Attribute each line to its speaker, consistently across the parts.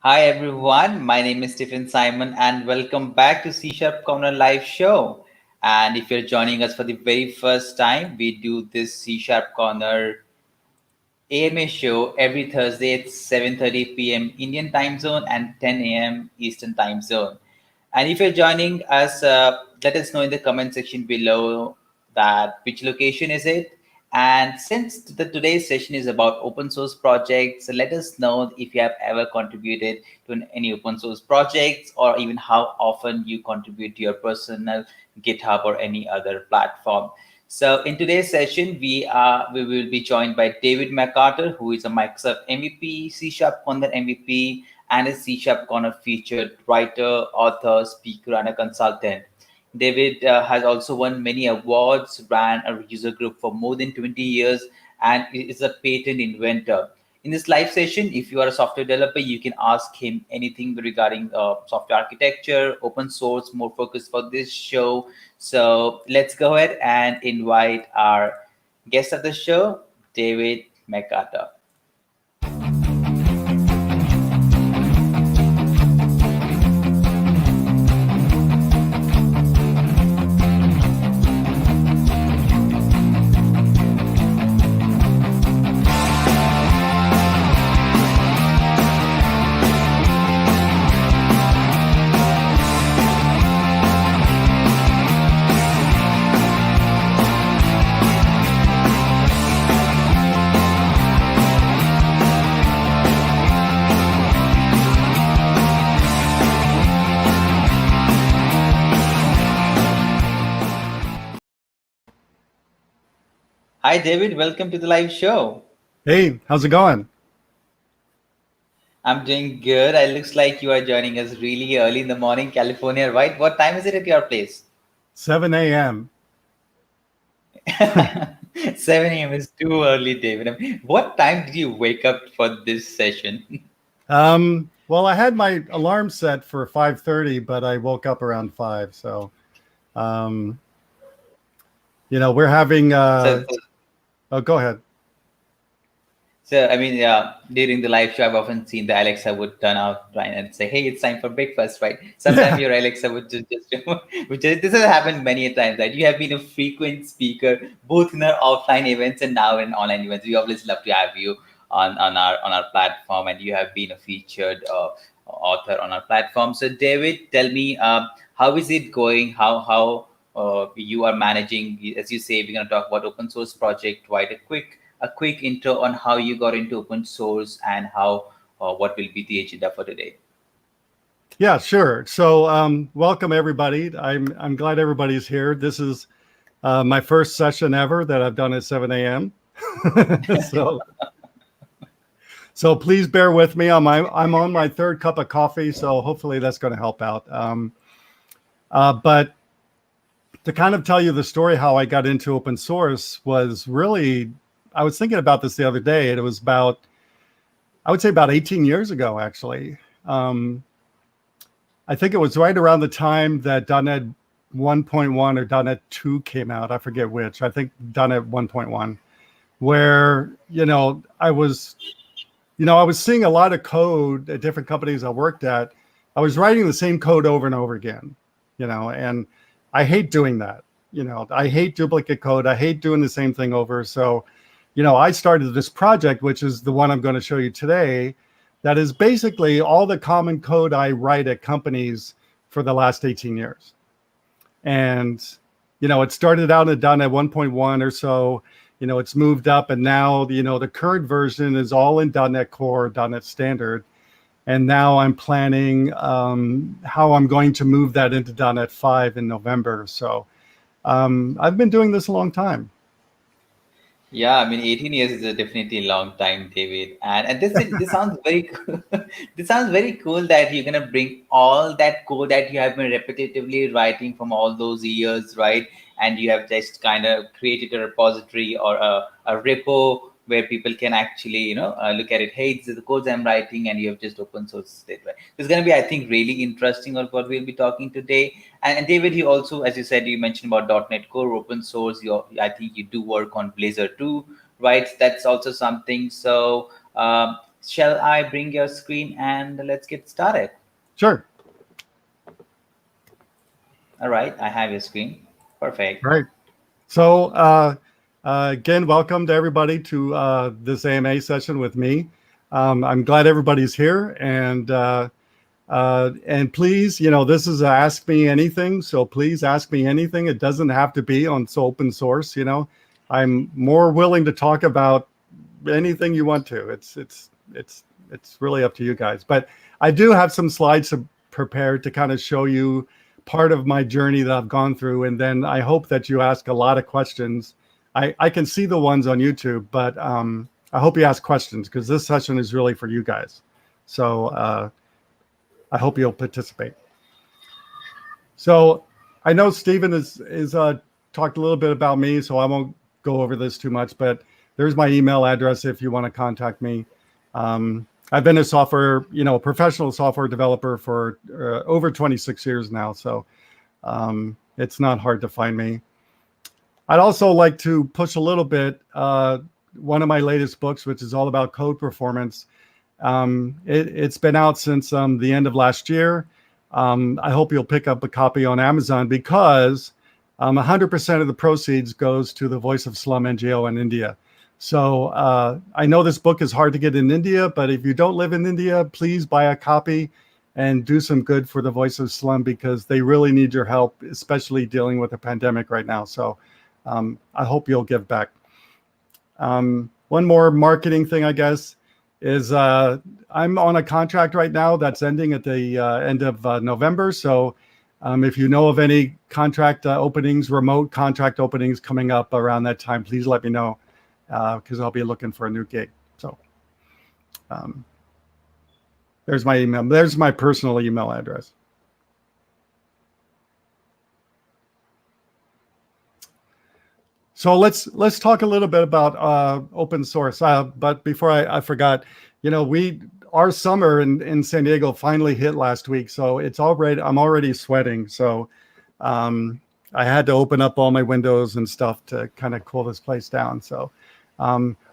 Speaker 1: Hi everyone, my name is Stephen Simon and welcome back to C Sharp Corner live show. And if you're joining us for the very first time, we do this C Sharp Corner AMA show every Thursday at 7:30 p.m. Indian time zone and 10 a.m. Eastern time zone. And if you're joining us, let us know in the comment section below that which location is it. And since today's session is about open source projects, let us know if you have ever contributed to any open source projects or even how often you contribute to your personal GitHub or any other platform. So in today's session, we will be joined by David McCarter, who is a Microsoft MVP, C Sharp Content MVP, and a C Sharp Corner featured writer, author, speaker, and a consultant. David has also won many awards, ran a user group for more than 20 years, and is a patent inventor. In this live session, if you are a software developer, you can ask him anything regarding software architecture, open source, more focused for this show. So let's go ahead and invite our guest of the show, David McCarter. Hi, David. Welcome to the live show.
Speaker 2: Hey, how's it going?
Speaker 1: I'm doing good. It looks like you are joining us really early in the morning, California, right? What time is it at your place?
Speaker 2: 7 a.m.
Speaker 1: 7 a.m. is too early, David. What time did you wake up for this session?
Speaker 2: Well, I had my alarm set for 5:30, but I woke up around 5. So, um, we're having
Speaker 1: So,
Speaker 2: oh, go ahead.
Speaker 1: during the live show, I've often seen the Alexa would turn out right and say, "Hey, it's time for breakfast," right? Sometimes
Speaker 2: Yeah.
Speaker 1: your Alexa would this has happened many a times, right? You have been a frequent speaker both in our offline events and now in online events. We always love to have you on our platform, and you have been a featured author on our platform. So, David, tell me, how is it going? How you are managing? As you say, we're going to talk about open source project. Quite a quick intro on how you got into open source and how what will be the agenda for today.
Speaker 2: Yeah, sure. So, welcome everybody. I'm glad everybody's here. This is my first session ever that I've done at 7 a.m. so, so please bear with me. I'm on my third cup of coffee, so hopefully that's going to help out. But to kind of tell you the story how I got into open source was really, I was thinking about this the other day, and it was I would say about 18 years ago, actually. I think it was right around the time that .NET 1.1 or .NET 2 came out. I forget which. I think .NET 1.1, where, I was seeing a lot of code at different companies I worked at. I was writing the same code over and over again, and I hate doing that. I hate duplicate code. I hate doing the same thing over. So, I started this project, which is the one I'm going to show you today, that is basically all the common code I write at companies for the last 18 years. And, it started out at .NET 1.1 or so. It's moved up, and now, the current version is all in .NET Core, .NET Standard. And now I'm planning how I'm going to move that into .NET 5 in November. So I've been doing this a long time.
Speaker 1: Yeah, 18 years is a definitely a long time, David. And this sounds very cool. This sounds very cool that you're gonna bring all that code that you have been repetitively writing from all those years, right? And you have just kind of created a repository or a repo where people can actually, look at it. Hey, this is the codes I'm writing, and you have just open sourced it, right? It's gonna be, I think, really interesting on what we'll be talking today. And David, you also, as you said, you mentioned about .NET Core, open source. I think you do work on Blazor too, right? That's also something. So Shall I bring your screen and let's get started?
Speaker 2: Sure.
Speaker 1: All right, I have your screen. Perfect.
Speaker 2: Right. So again, welcome to everybody to this AMA session with me. I'm glad everybody's here, and please, this is a Ask Me Anything, so please ask me anything. It doesn't have to be on open source. I'm more willing to talk about anything you want to. It's really up to you guys. But I do have some slides prepared to kind of show you part of my journey that I've gone through, and then I hope that you ask a lot of questions. I can see the ones on YouTube, but I hope you ask questions, because this session is really for you guys. So I hope you'll participate. So I know Stephen is talked a little bit about me, so I won't go over this too much, but there's my email address if you want to contact me. I've been a professional software developer for over 26 years now, so it's not hard to find me. I'd also like to push a little bit one of my latest books, which is all about code performance. It's been out since the end of last year. I hope you'll pick up a copy on Amazon, because 100% of the proceeds goes to the Voice of Slum NGO in India. So I know this book is hard to get in India, but if you don't live in India, please buy a copy and do some good for the Voice of Slum, because they really need your help, especially dealing with a pandemic right now. So I hope you'll give back. One more marketing thing, I guess, is I'm on a contract right now that's ending at the end of November. So if you know of any contract openings, remote contract openings coming up around that time, please let me know, because I'll be looking for a new gig. So there's my email. There's my personal email address. So let's talk a little bit about open source. But before I forgot, our summer in San Diego finally hit last week. So I'm already sweating. So I had to open up all my windows and stuff to kind of cool this place down. So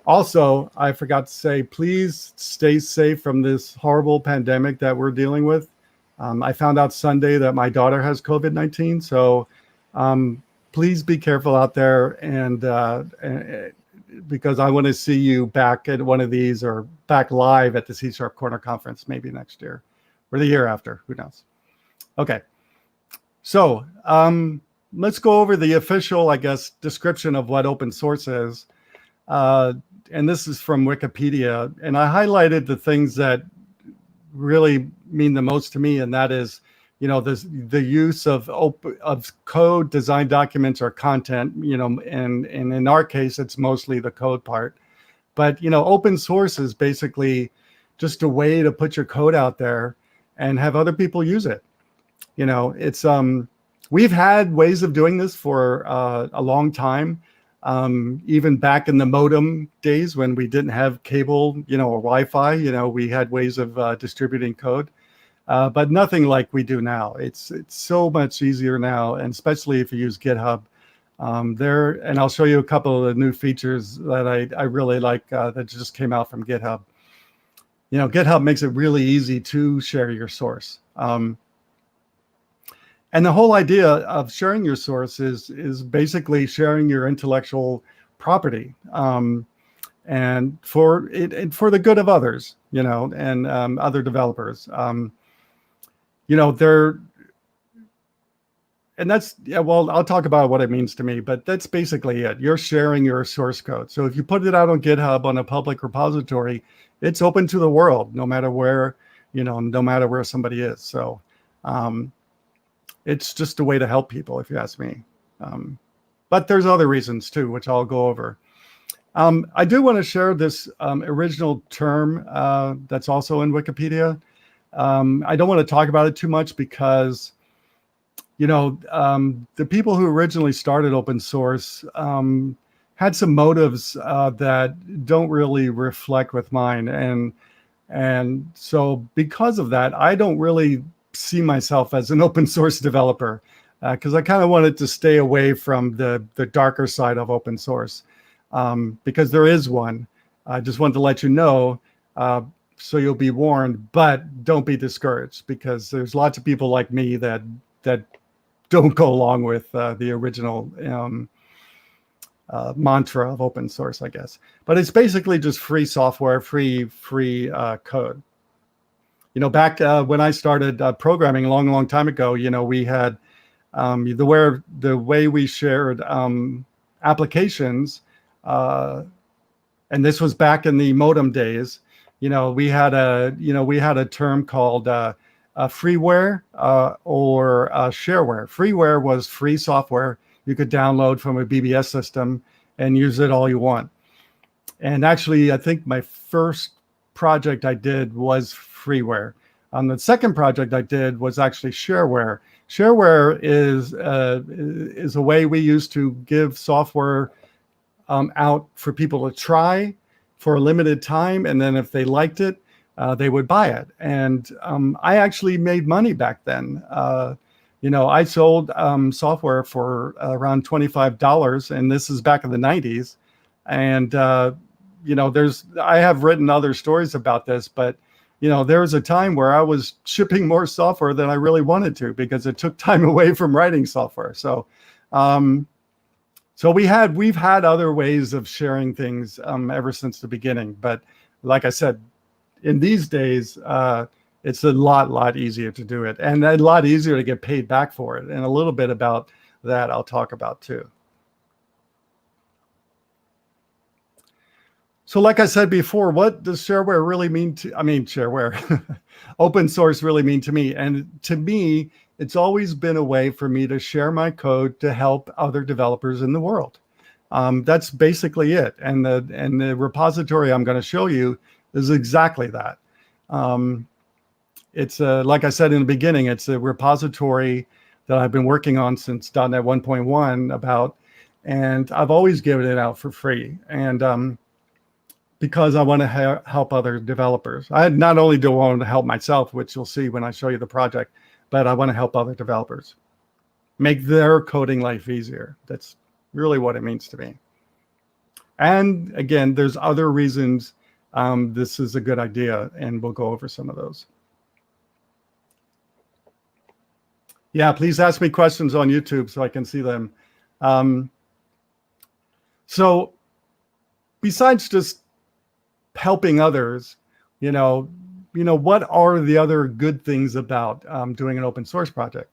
Speaker 2: also, I forgot to say, please stay safe from this horrible pandemic that we're dealing with. I found out Sunday that my daughter has COVID-19. So please be careful out there, and because I want to see you back at one of these, or back live at the C# Corner Conference, maybe next year or the year after, who knows. Okay, so let's go over the official, I guess, description of what open source is. And this is from Wikipedia, and I highlighted the things that really mean the most to me, and that is, the use of code, design documents, or content, and in our case, it's mostly the code part. But, open source is basically just a way to put your code out there and have other people use it. It's we've had ways of doing this for a long time. Even back in the modem days, when we didn't have cable, or Wi-Fi, we had ways of distributing code. But nothing like we do now. It's so much easier now, and especially if you use GitHub. And I'll show you a couple of the new features that I really like that just came out from GitHub. GitHub makes it really easy to share your source. And the whole idea of sharing your source is basically sharing your intellectual property, and for the good of others, and other developers. And that's, well, I'll talk about what it means to me, but that's basically it. You're sharing your source code. So if you put it out on GitHub on a public repository, it's open to the world, no matter where somebody is. So it's just a way to help people, if you ask me. But there's other reasons too, which I'll go over. I do want to share this original term that's also in Wikipedia. I don't want to talk about it too much, because the people who originally started open source had some motives that don't really reflect with mine, and so because of that, I don't really see myself as an open source developer, because I kind of wanted to stay away from the darker side of open source, because there is one. I just wanted to let you know. so you'll be warned, but don't be discouraged, because there's lots of people like me that don't go along with the original mantra of open source, I guess. But it's basically just free software, free code. Back when I started programming a long time ago, we had the way we shared applications, and this was back in the modem days. We had a term called freeware or shareware. Freeware was free software you could download from a BBS system and use it all you want. And actually, I think my first project I did was freeware. The second project I did was actually shareware. Shareware is a way we used to give software out for people to try for a limited time, and then if they liked it, they would buy it. And I actually made money back then. I sold software for around $25, and this is back in the 90s. And I have written other stories about this, but there was a time where I was shipping more software than I really wanted to, because it took time away from writing software. So we've had other ways of sharing things ever since the beginning. But like I said, in these days, it's a lot easier to do it, and a lot easier to get paid back for it. And a little bit about that I'll talk about too. So like I said before, what does shareware really mean shareware, open source really mean to me? And to me, it's always been a way for me to share my code to help other developers in the world. That's basically it. And the repository I'm going to show you is exactly that. It's like I said in the beginning, it's a repository that I've been working on since .NET 1.1 about, and I've always given it out for free. And because I want to help other developers. I not only do I want to help myself, which you'll see when I show you the project, but I want to help other developers make their coding life easier. That's really what it means to me. And again, there's other reasons this is a good idea, and we'll go over some of those. Yeah, please ask me questions on YouTube so I can see them. So besides just helping others, what are the other good things about doing an open source project?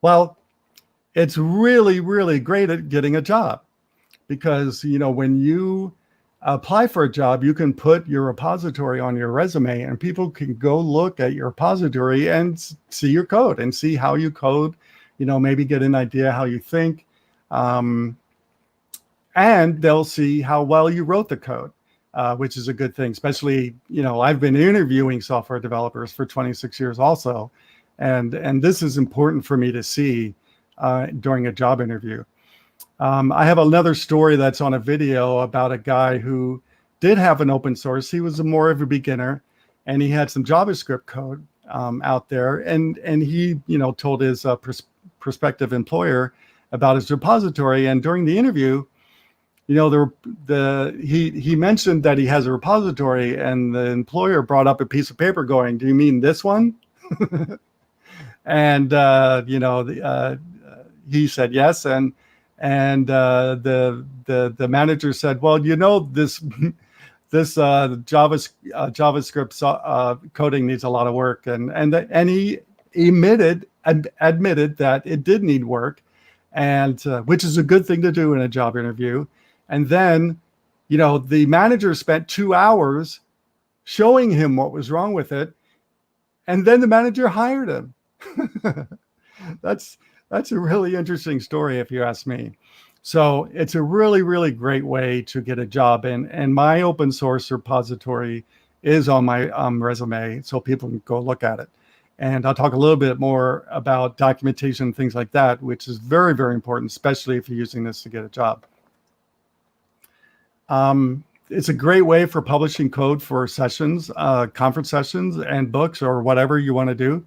Speaker 2: Well, it's really great at getting a job, because when you apply for a job, you can put your repository on your resume, and people can go look at your repository and see your code and see how you code, maybe get an idea how you think, and they'll see how well you wrote the code. Which is a good thing, especially, I've been interviewing software developers for 26 years also. And this is important for me to see during a job interview. I have another story that's on a video about a guy who did have an open source. He was more of a beginner, and he had some JavaScript code out there. And he, told his prospective employer about his repository. And during the interview, he mentioned that he has a repository, and the employer brought up a piece of paper going, "Do you mean this one?" And he said yes, and the manager said, "Well, this JavaScript coding needs a lot of work," and he admitted that it did need work, and which is a good thing to do in a job interview. And then, the manager spent 2 hours showing him what was wrong with it, and then the manager hired him. That's a really interesting story, if you ask me. So it's a really great way to get a job. And my open source repository is on my resume, so people can go look at it. And I'll talk a little bit more about documentation, things like that, which is very important, especially if you're using this to get a job. It's a great way for publishing code for sessions, conference sessions, and books, or whatever you want to do.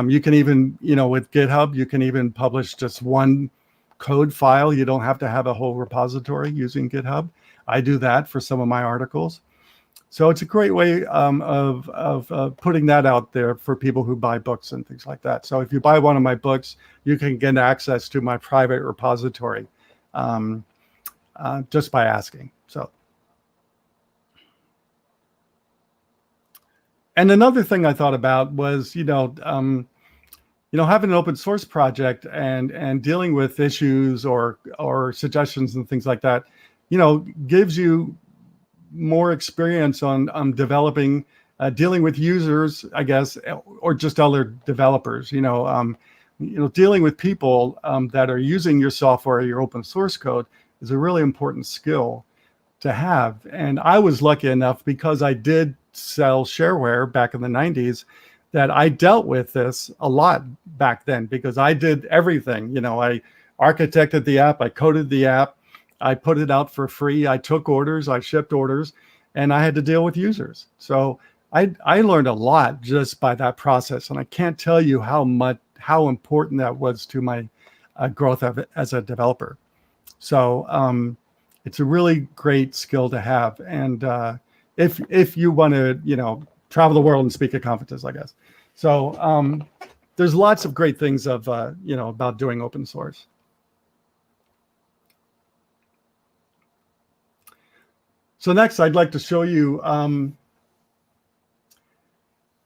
Speaker 2: You can even, with GitHub, you can even publish just one code file. You don't have to have a whole repository using GitHub. I do that for some of my articles. So it's a great way of putting that out there for people who buy books and things like that. So if you buy one of my books, you can get access to my private repository just by asking. So, and another thing I thought about was, having an open source project and dealing with issues or suggestions and things like that, gives you more experience on developing, dealing with users, I guess, or just other developers. Dealing with people that are using your software, your open source code, is a really important skill to have. And I was lucky enough, because I did sell shareware back in the 90s, that I dealt with this a lot back then, because I did everything. I architected the app, I coded the app, I put it out for free, I took orders, I shipped orders, and I had to deal with users. So I learned a lot just by that process, and I can't tell you how important that was to my growth as a developer. So it's a really great skill to have, and if you want to travel the world and speak at conferences, I guess. So there's lots of great things about doing open source. So next, I'd like to show you.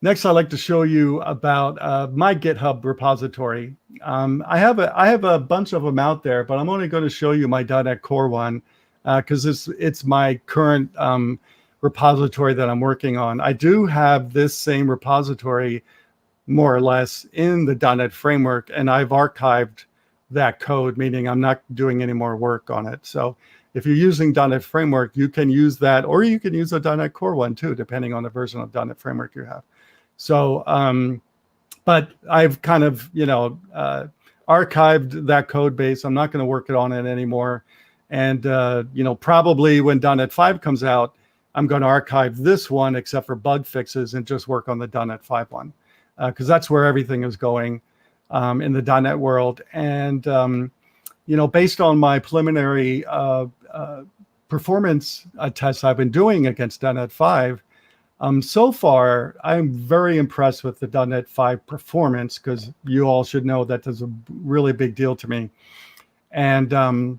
Speaker 2: Next, I'd like to show you about my GitHub repository. I have a bunch of them out there, but I'm only going to show you my .NET Core one because it's my current repository that I'm working on. I do have this same repository, more or less, in the .NET framework, and I've archived that code, meaning I'm not doing any more work on it. So if you're using .NET Framework, you can use that, or you can use the .NET Core one too, depending on the version of .NET Framework you have. So, but I've kind of, archived that code base. I'm not going to work on it anymore. And, probably when .NET 5 comes out, I'm going to archive this one, except for bug fixes, and just work on the .NET 5 one, because that's where everything is going in the .NET world. And, based on my preliminary performance tests I've been doing against .NET 5, so far, I'm very impressed with the .NET 5 performance, because you all should know that is a really big deal to me. And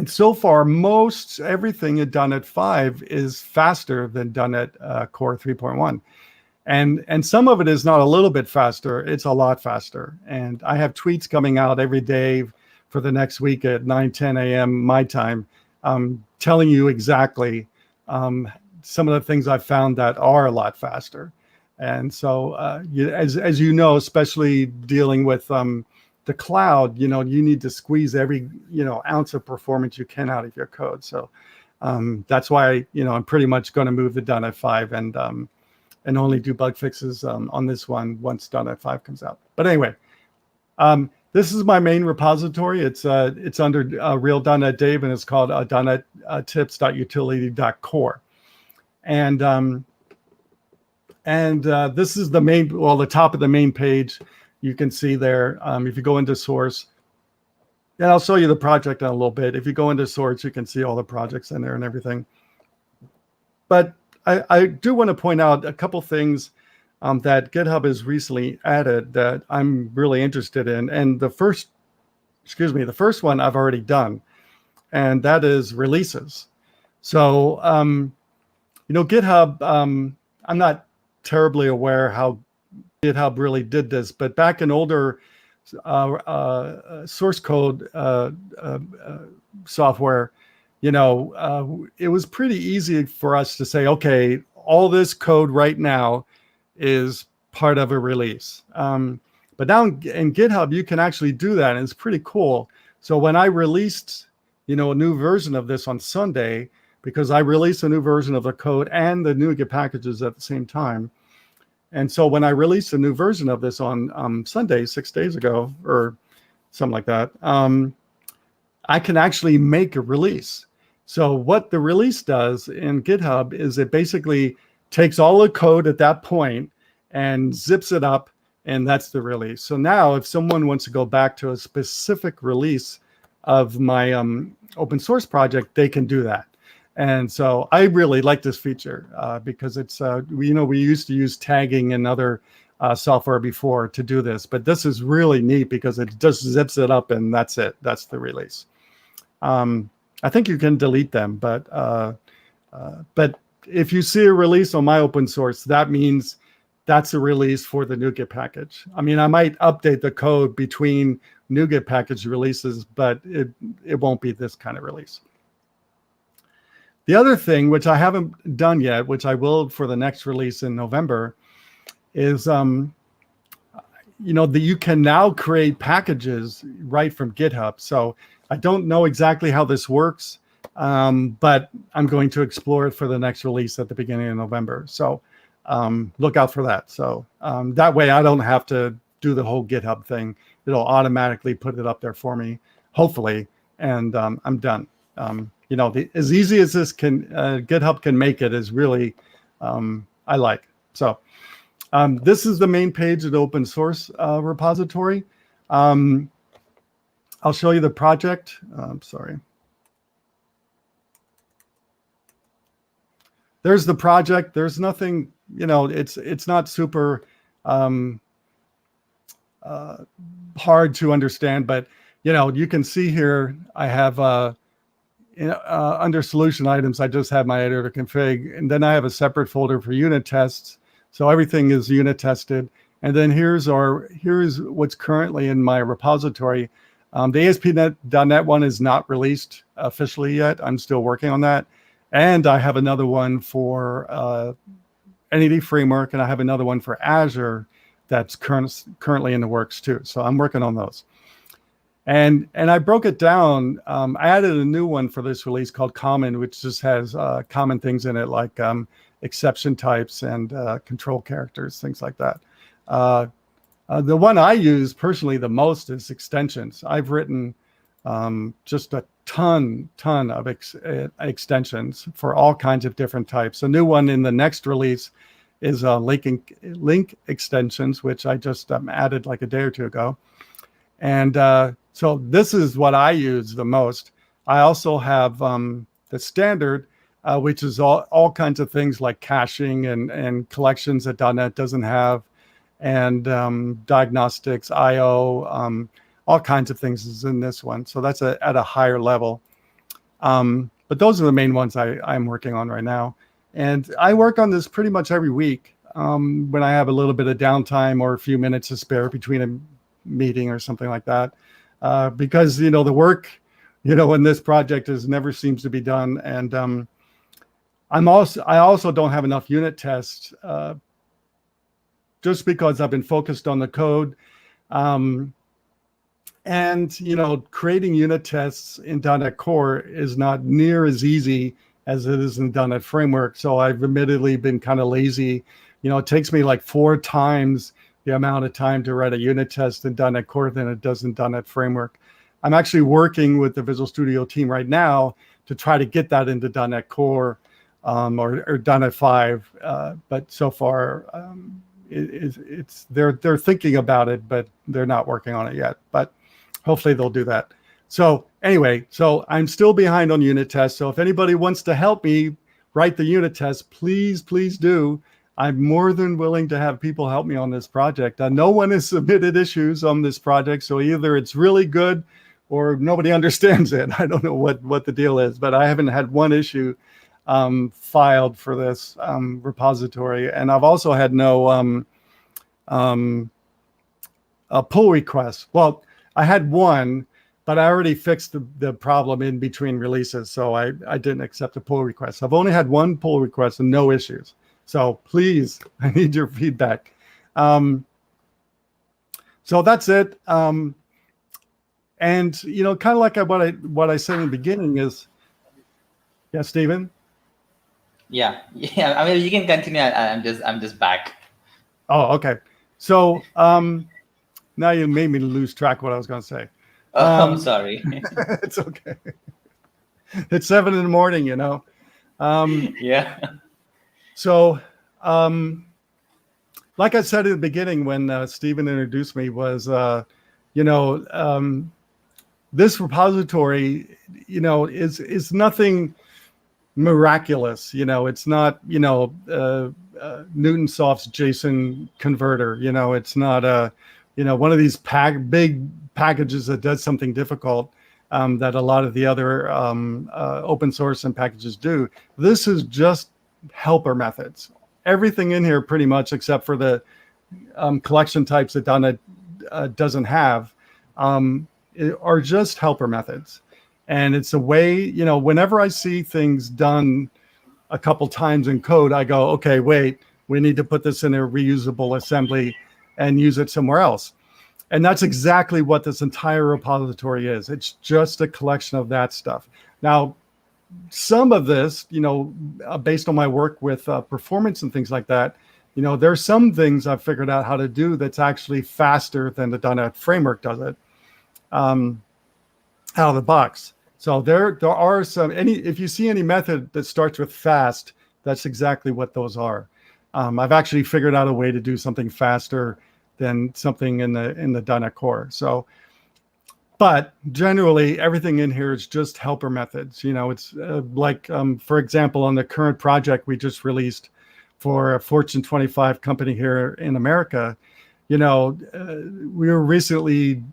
Speaker 2: so far, most everything in .NET 5 is faster than .NET Core 3.1. And some of it is not a little bit faster, it's a lot faster. And I have tweets coming out every day for the next week at 9:10 a.m. my time, telling you exactly some of the things I've found that are a lot faster. And so, as you know, especially dealing with the cloud, you need to squeeze every ounce of performance you can out of your code. So that's why I'm pretty much going to move to .NET 5 and only do bug fixes on this one once .NET 5 comes out. But anyway, this is my main repository. It's under real.NET Dave, and it's called .NET tips.utility.core. And this is the top of the main page. You can see there, if you go into source, and I'll show you the project in a little bit. If you go into source, you can see all the projects in there and everything. But I do want to point out a couple things that GitHub has recently added that I'm really interested in. And the first one I've already done, and that is releases. So, GitHub, I'm not terribly aware how GitHub really did this, but back in older source code software, it was pretty easy for us to say, okay, all this code right now is part of a release. But now in GitHub, you can actually do that, and it's pretty cool. So when I released, a new version of this on Sunday, because I released a new version of the code and the NuGet packages at the same time. And so when I released a new version of this on Sunday, 6 days ago, or something like that, I can actually make a release. So what the release does in GitHub is it basically takes all the code at that point and zips it up, and that's the release. So now if someone wants to go back to a specific release of my open source project, they can do that. And so I really like this feature because it's, we used to use tagging and other software before to do this, but this is really neat because it just zips it up and that's it. That's the release. I think you can delete them, but if you see a release on my open source, that means that's a release for the NuGet package. I mean, I might update the code between NuGet package releases, but it won't be this kind of release. The other thing, which I haven't done yet, which I will for the next release in November, is that you can now create packages right from GitHub. So I don't know exactly how this works, but I'm going to explore it for the next release at the beginning of November. So look out for that. So that way I don't have to do the whole GitHub thing. It'll automatically put it up there for me, hopefully, and I'm done. As easy as this GitHub can make it is really, I like. So this is the main page of the open source repository. I'll show you the project. Sorry. There's the project. There's nothing, it's not super hard to understand, but you can see here I have under solution items, I just have my editor config, and then I have a separate folder for unit tests. So everything is unit tested. And then here's what's currently in my repository. The ASP.NET one is not released officially yet. I'm still working on that. And I have another one for NAD framework, and I have another one for Azure that's currently in the works too. So I'm working on those. And I broke it down. I added a new one for this release called Common, which just has common things in it like exception types and control characters, things like that. The one I use personally the most is extensions. I've written just a ton of extensions for all kinds of different types. A new one in the next release is link extensions, which I just added like a day or two ago. And so this is what I use the most. I also have the standard, which is all kinds of things like caching and collections that .NET doesn't have, and diagnostics, I/O, all kinds of things is in this one. So that's at a higher level. But those are the main ones I'm working on right now. And I work on this pretty much every week when I have a little bit of downtime or a few minutes to spare between a meeting or something like that. Because, the work, in this project never seems to be done. And I also don't have enough unit tests just because I've been focused on the code. And, creating unit tests in .NET Core is not near as easy as it is in .NET Framework. So I've admittedly been kind of lazy. It takes me like 4 times the amount of time to write a unit test in .NET Core than it does in .NET Framework. I'm actually working with the Visual Studio team right now to try to get that into .NET Core or .NET 5. But so far, they're thinking about it, but they're not working on it yet. But hopefully they'll do that. So anyway, so I'm still behind on unit tests. So if anybody wants to help me write the unit test, please do. I'm more than willing to have people help me on this project. No one has submitted issues on this project, so either it's really good or nobody understands it. I don't know what the deal is, but I haven't had one issue filed for this repository. And I've also had no pull requests. Well, I had one, but I already fixed the problem in between releases, so I didn't accept a pull request. I've only had one pull request and no issues. So please, I need your feedback. So that's it. And kind of like what I said in the beginning is, yeah, Stephen.
Speaker 1: Yeah. I mean, you can continue. I'm just back.
Speaker 2: Oh, okay. So now you made me lose track of what I was going to say.
Speaker 1: Oh, I'm sorry.
Speaker 2: It's okay. It's 7 a.m.
Speaker 1: Yeah.
Speaker 2: So, like I said at the beginning when Stephen introduced me was, this repository, is nothing miraculous. It's not, Newton Soft's JSON converter. It's not one of these big packages that does something difficult that a lot of the other open source and packages do. This is just helper methods. Everything in here pretty much, except for the collection types that .NET doesn't have, are just helper methods. And it's a way, whenever I see things done a couple times in code, I go, okay, wait, we need to put this in a reusable assembly and use it somewhere else. And that's exactly what this entire repository is. It's just a collection of that stuff. Now, some of this, based on my work with performance and things like that, there's some things I've figured out how to do that's actually faster than the .NET framework does it out of the box. So there are some, if you see any method that starts with fast, that's exactly what those are. I've actually figured out a way to do something faster than something in the .NET Core. So, but generally everything in here is just helper methods. It's like, for example, on the current project we just released for a Fortune 25 company here in America, we were recently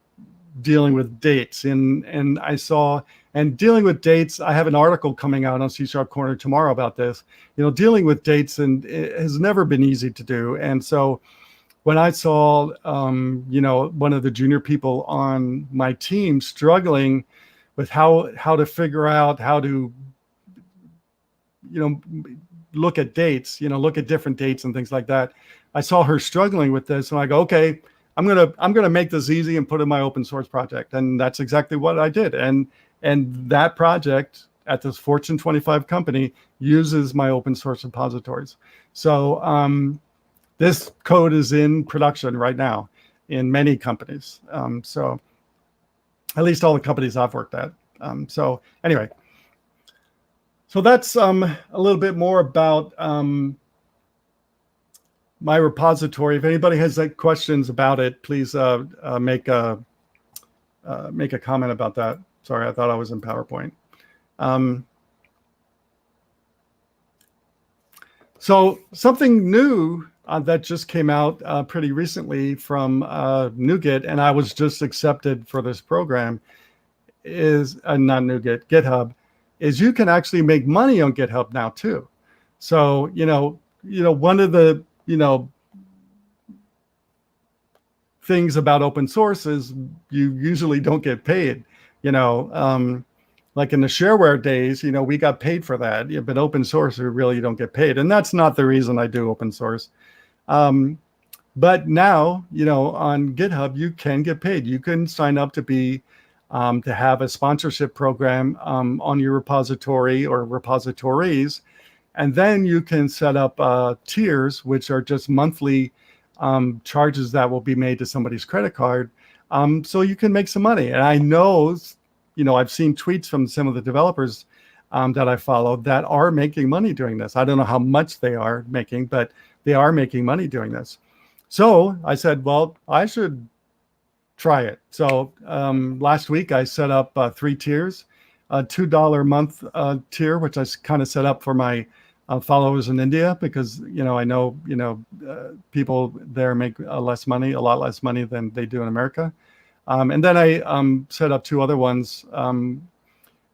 Speaker 2: dealing with dates, and I saw, and dealing with dates, I have an article coming out on C# Corner tomorrow about this. Dealing with dates, and it has never been easy to do. And so when I saw, one of the junior people on my team struggling with how to figure out how to, look at dates, look at different dates and things like that, I saw her struggling with this, and I go, okay, I'm gonna make this easy and put in my open source project, and that's exactly what I did. And that project at this Fortune 25 company uses my open source repositories. So this code is in production right now in many companies. So at least all the companies I've worked at. So anyway, so that's a little bit more about my repository. If anybody has questions about it, please make a comment about that. Sorry, I thought I was in PowerPoint. So something new that just came out pretty recently from NuGet, and I was just accepted for this program, is not NuGet, GitHub, is you can actually make money on GitHub now too. So one of the things about open source is you usually don't get paid. Like in the shareware days, we got paid for that. Yeah, but open source, we really don't get paid, and that's not the reason I do open source. But now, on GitHub, you can get paid. You can sign up to be to have a sponsorship program on your repository or repositories, and then you can set up tiers, which are just monthly charges that will be made to somebody's credit card, so you can make some money. And I know, I've seen tweets from some of the developers that I follow that are making money doing this. I don't know how much they are making, but they are making money doing this. So I said, well, I should try it. So last week I set up 3 tiers, a $2 a month tier, which I kind of set up for my followers in India, because I know people there make a lot less money than they do in America. And then I set up 2 other ones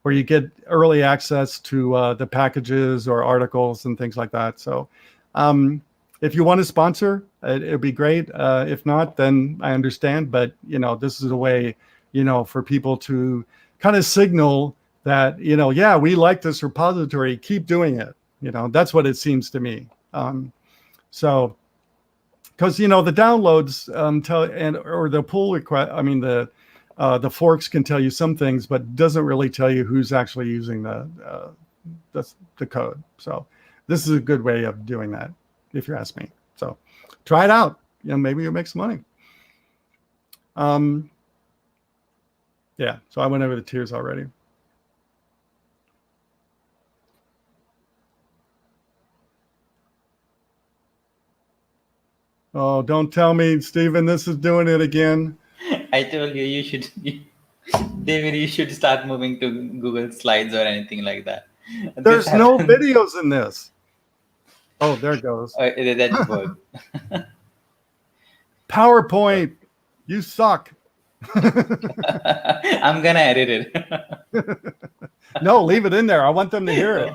Speaker 2: where you get early access to the packages or articles and things like that. So if you want to sponsor, it'd be great. If not, then I understand. But this is a way for people to kind of signal that yeah, we like this repository, keep doing it. That's what it seems to me. So because the downloads tell, or the pull request, the forks can tell you some things, but doesn't really tell you who's actually using the code. So this is a good way of doing that, if you ask me. So try it out. Maybe you'll make some money. Yeah. So I went over the tiers already. Oh, don't tell me, Stephen, this is doing it again.
Speaker 1: I told you, David, you should start moving to Google Slides or anything like that. This
Speaker 2: There's no
Speaker 1: happens.
Speaker 2: videos in this. Oh, there it goes.
Speaker 1: That worked.
Speaker 2: PowerPoint, you suck.
Speaker 1: I'm gonna edit it.
Speaker 2: No, leave it in there. I want them to hear it.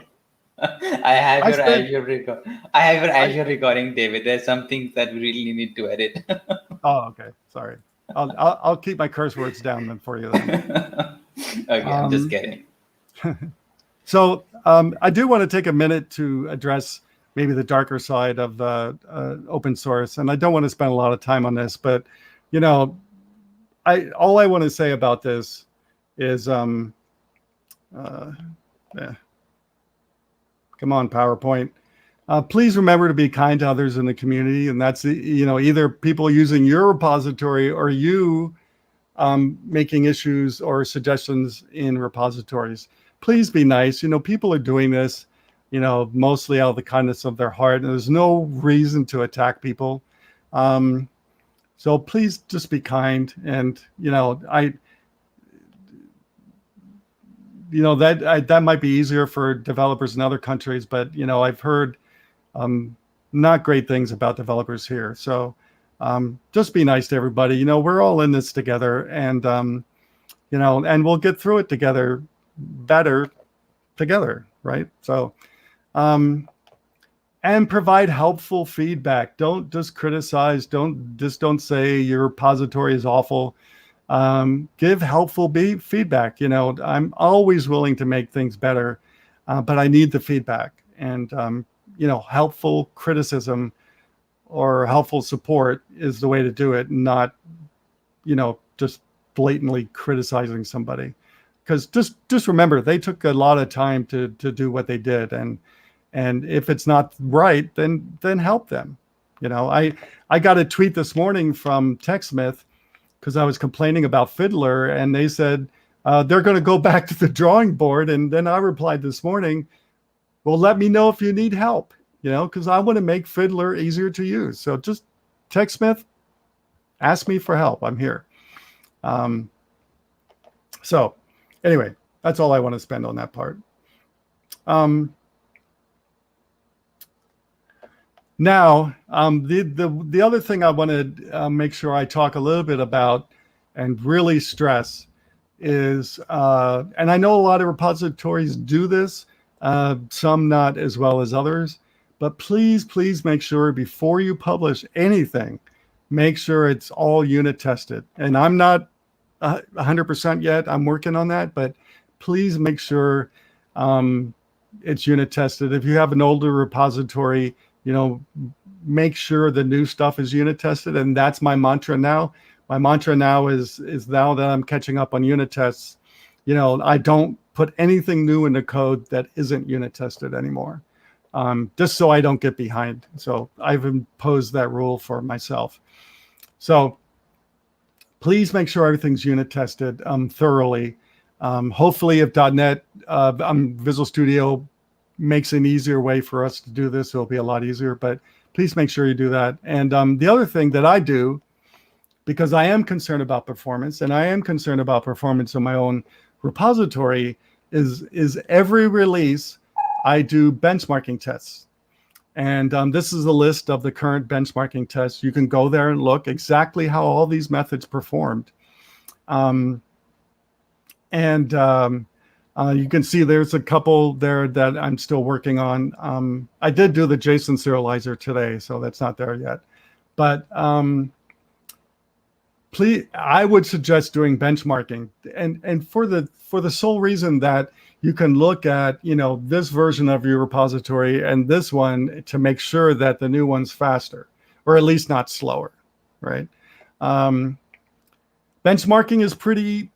Speaker 1: I have
Speaker 2: I
Speaker 1: your
Speaker 2: said,
Speaker 1: Azure record. I have your
Speaker 2: I,
Speaker 1: Azure recording, David. There's some things that we really need to edit.
Speaker 2: oh, okay. Sorry. I'll keep my curse words down then for you then.
Speaker 1: Okay, I'm just
Speaker 2: Um,
Speaker 1: kidding.
Speaker 2: so I do want to take a minute to address maybe the darker side of open source, and I don't want to spend a lot of time on this, but you know, all I want to say about this is, yeah, come on, PowerPoint. Please remember to be kind to others in the community, and that's either people using your repository or you making issues or suggestions in repositories. Please be nice. People are doing this, mostly out of the kindness of their heart, and there's no reason to attack people. So please just be kind. And that might be easier for developers in other countries, but I've heard not great things about developers here. So just be nice to everybody. We're all in this together, and and we'll get through it together, better together, right? So and provide helpful feedback. Don't just criticize. Don't say your repository is awful. Give helpful feedback. I'm always willing to make things better, but I need the feedback. And helpful criticism or helpful support is the way to do it, not just blatantly criticizing somebody. Because just remember, they took a lot of time to do what they did, and if it's not right, then help them. I got a tweet this morning from TechSmith because I was complaining about Fiddler, and they said they're going to go back to the drawing board. And then I replied this morning, well, let me know if you need help, because I want to make Fiddler easier to use. So just TechSmith, ask me for help. I'm here. So anyway, that's all I want to spend on that part. Now, the other thing I want to make sure I talk a little bit about and really stress is, and I know a lot of repositories do this, some not as well as others, but please make sure before you publish anything, make sure it's all unit tested. And I'm not 100% yet. I'm working on that, but please make sure it's unit tested. If you have an older repository, make sure the new stuff is unit tested. And that's my mantra now. My mantra now is now that I'm catching up on unit tests, I don't put anything new in the code that isn't unit tested anymore, just so I don't get behind. So I've imposed that rule for myself. So please make sure everything's unit tested thoroughly. Hopefully, if .NET Visual Studio makes an easier way for us to do this, it'll be a lot easier. But please make sure you do that. And the other thing that I do, because I am concerned about performance, and I am concerned about performance in my own repository, is every release I do benchmarking tests. And this is a list of the current benchmarking tests. You can go there and look exactly how all these methods performed. You can see there's a couple there that I'm still working on. I did do the JSON serializer today, so that's not there yet. But please, I would suggest doing benchmarking, and for the sole reason that you can look at this version of your repository and this one to make sure that the new one's faster, or at least not slower, right? Benchmarking is pretty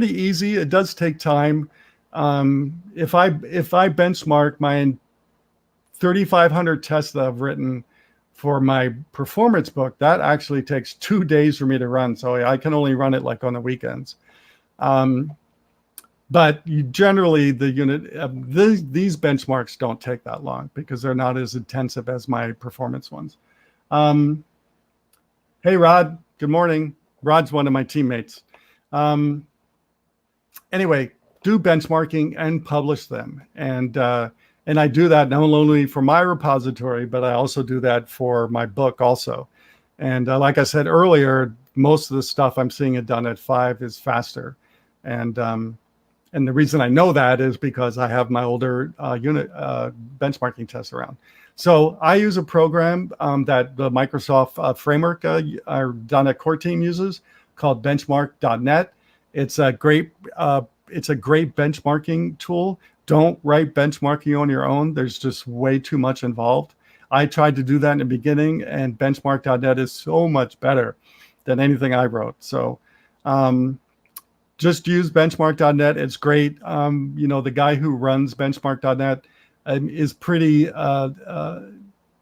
Speaker 2: easy. It does take time. If I benchmark my 3,500 tests that I've written for my performance book, that actually takes 2 days for me to run. So I can only run it like on the weekends. But generally, these benchmarks don't take that long because they're not as intensive as my performance ones. Hey, Rod. Good morning. Rod's one of my teammates. Anyway, do benchmarking and publish them. And I do that not only for my repository, but I also do that for my book also. And like I said earlier, most of the stuff I'm seeing done at 5 is faster. And the reason I know that is because I have my older unit benchmarking tests around. So I use a program that the Microsoft framework, our .NET Core team uses, called benchmark.net. It's a great benchmarking tool. Don't write benchmarking on your own. There's just way too much involved. I tried to do that in the beginning, and benchmark.net is so much better than anything I wrote. So just use benchmark.net. It's great. The guy who runs benchmark.net is pretty,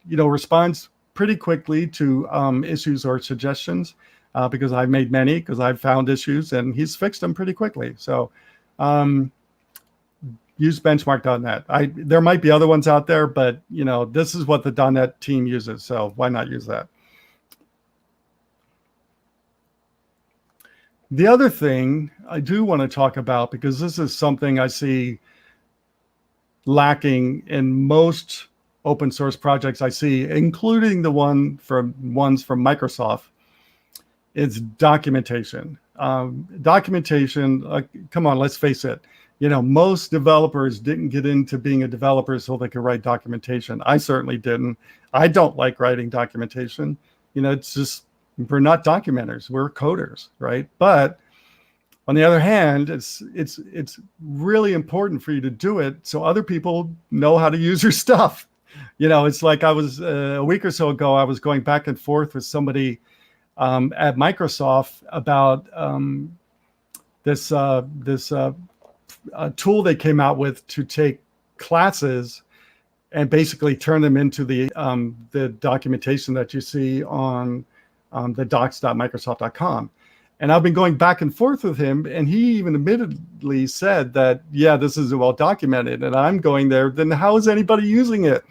Speaker 2: responds pretty quickly to issues or suggestions because I've made many, because I've found issues and he's fixed them pretty quickly. So use benchmark.net. There might be other ones out there, but this is what the .NET team uses. So why not use that? The other thing I do want to talk about, because this is something I see lacking in most open source projects I see, including the ones from Microsoft, is documentation. Documentation, come on, let's face it. Most developers didn't get into being a developer so they could write documentation. I certainly didn't. I don't like writing documentation. It's just, we're not documenters, we're coders, right? But on the other hand, it's really important for you to do it so other people know how to use your stuff. It's like I was a week or so ago, I was going back and forth with somebody at Microsoft about this tool they came out with to take classes and basically turn them into the documentation that you see on the docs.microsoft.com. And I've been going back and forth with him, and he even admittedly said that, yeah, this isn't well documented. And I'm going there, then how is anybody using it?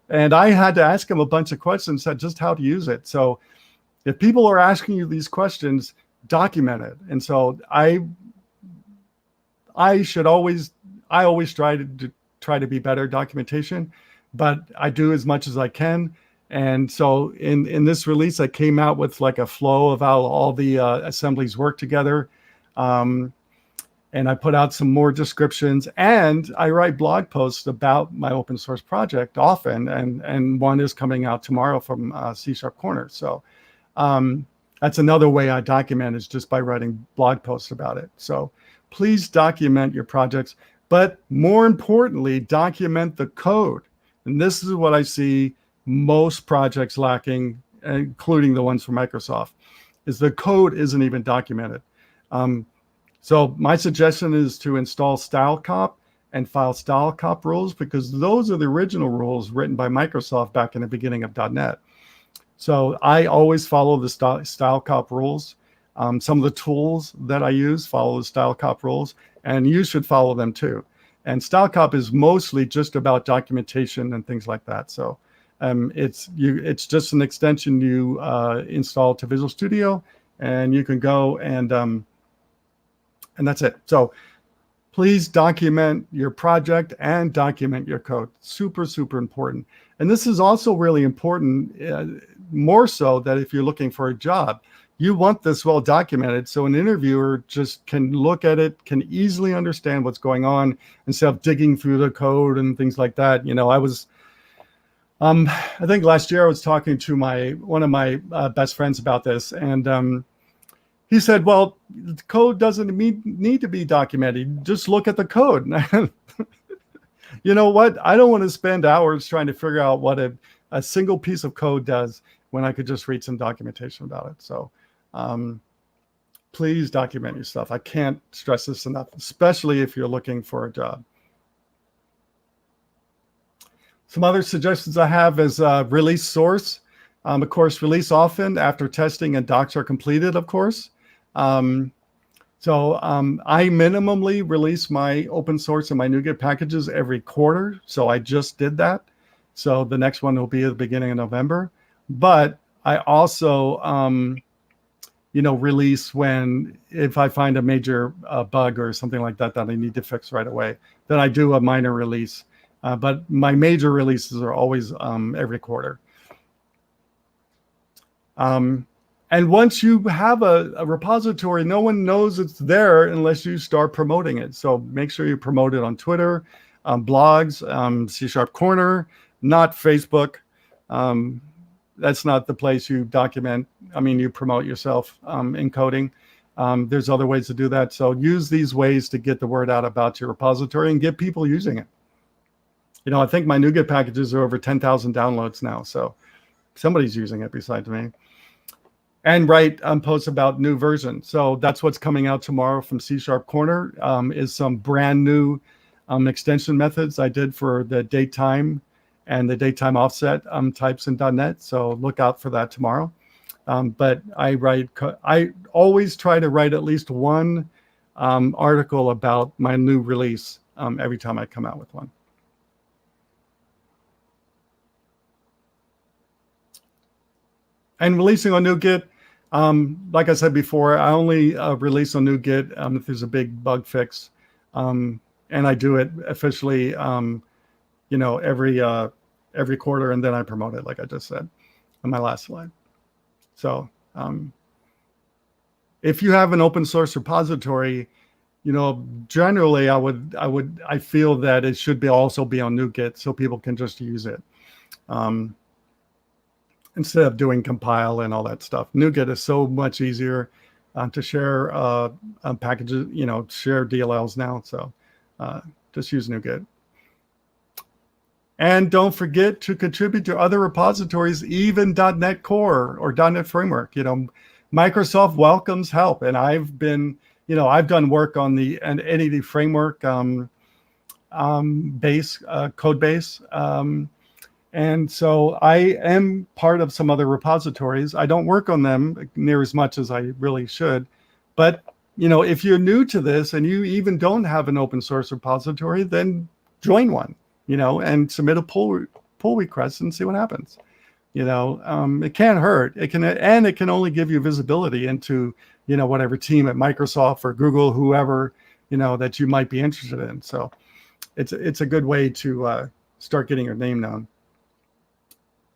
Speaker 2: And I had to ask him a bunch of questions on just how to use it. So if people are asking you these questions, document it. And so I always try to be better documentation, but I do as much as I can. And so in this release, I came out with like a flow of how all the assemblies work together. And I put out some more descriptions, and I write blog posts about my open source project often. And one is coming out tomorrow from C# Corner. So that's another way I document, is just by writing blog posts about it. So please document your projects, but more importantly, document the code. And this is what I see most projects lacking, including the ones from Microsoft, is the code isn't even documented. So my suggestion is to install StyleCop and file StyleCop rules, because those are the original rules written by Microsoft back in the beginning of .NET. So I always follow the StyleCop rules. Some of the tools that I use follow the StyleCop rules, and you should follow them too. And StyleCop is mostly just about documentation and things like that. So it's just an extension you install to Visual Studio, and you can go and that's it. So please document your project and document your code. Super, super important. And this is also really important, more so that if you're looking for a job, you want this well documented so an interviewer just can look at it, can easily understand what's going on instead of digging through the code and things like that. I was, I think last year I was talking to one of my best friends about this, and he said, well, the code doesn't need to be documented. Just look at the code. You know what? I don't want to spend hours trying to figure out what a single piece of code does when I could just read some documentation about it. So please document your stuff. I can't stress this enough, especially if you're looking for a job. Some other suggestions I have is release source. Of course, release often after testing and docs are completed, of course. So I minimally release my open source and my NuGet packages every quarter. So I just did that. So the next one will be at the beginning of November. But I also release when if I find a major bug or something like that I need to fix right away. Then I do a minor release, but my major releases are always every quarter. And once you have a repository, no one knows it's there unless you start promoting it. So make sure you promote it on Twitter, blogs, C# Corner, not Facebook. That's not the place you document. You promote yourself in coding. There's other ways to do that. So use these ways to get the word out about your repository and get people using it. I think my NuGet packages are over 10,000 downloads now. So somebody's using it besides me. And write posts about new version. So that's what's coming out tomorrow from C# Corner, is some brand new extension methods I did for the datetime and the datetime offset types in .NET. So look out for that tomorrow. But I always try to write at least one article about my new release every time I come out with one. And releasing on NuGet, like I said before, I only release on NuGet if there's a big bug fix, and I do it officially, every quarter, and then I promote it, like I just said on my last slide. So if you have an open source repository, generally I feel that it should also be on NuGet so people can just use it. Instead of doing compile and all that stuff. NuGet is so much easier to share packages, share DLLs now. So just use NuGet. And don't forget to contribute to other repositories, even .NET Core or .NET Framework. Microsoft welcomes help. And I've done work on the Entity Framework code base. And so I am part of some other repositories. I don't work on them near as much as I really should. But, if you're new to this and you even don't have an open source repository, then join one, and submit a pull request and see what happens. It can't hurt. It can only give you visibility into, whatever team at Microsoft or Google, whoever, that you might be interested in. So it's a good way to start getting your name known.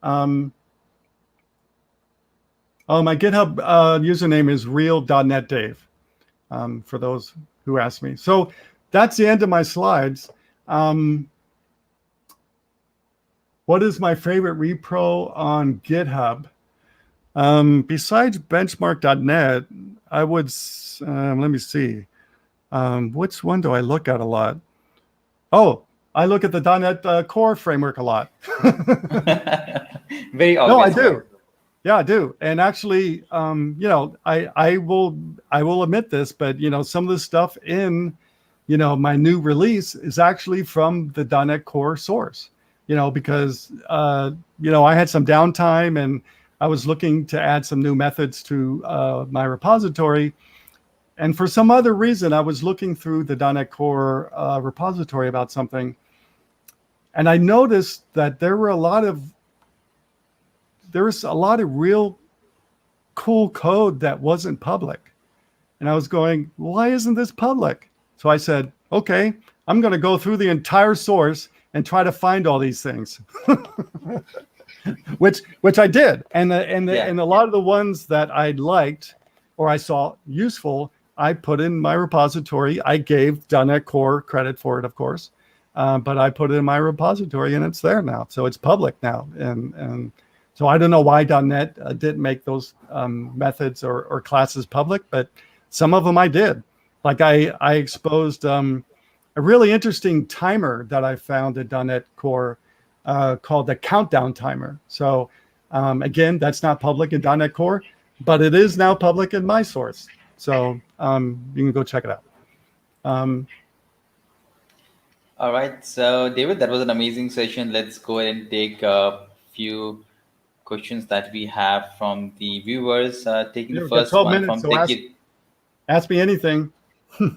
Speaker 2: My GitHub username is real.netdave, for those who ask me. So that's the end of my slides. What is my favorite repro on GitHub? Besides benchmark.net, I would, let me see. Which one do I look at a lot? Oh, I look at the .NET Core framework a lot.
Speaker 1: Very obvious.
Speaker 2: No, I do. Yeah, I do. And actually, I will admit this, but some of the stuff in, my new release is actually from the .NET Core source. Because I had some downtime and I was looking to add some new methods to my repository. And for some other reason, I was looking through the .NET Core repository about something. And I noticed that there was a lot of real cool code that wasn't public. And I was going, why isn't this public? So I said, okay, I'm going to go through the entire source and try to find all these things, which I did. And a lot of the ones that I liked or I saw useful, I put in my repository. I gave .NET Core credit for it, of course. But I put it in my repository and it's there now. So it's public now. And so I don't know why .NET didn't make those methods or classes public, but some of them I did. Like I exposed a really interesting timer that I found at .NET Core called the countdown timer. So again, that's not public in .NET Core, but it is now public in my source. So you can go check it out.
Speaker 1: All right. So, David, that was an amazing session. Let's go ahead and take a few questions that we have from the viewers. Taking the first one
Speaker 2: minutes,
Speaker 1: from
Speaker 2: so ask me anything.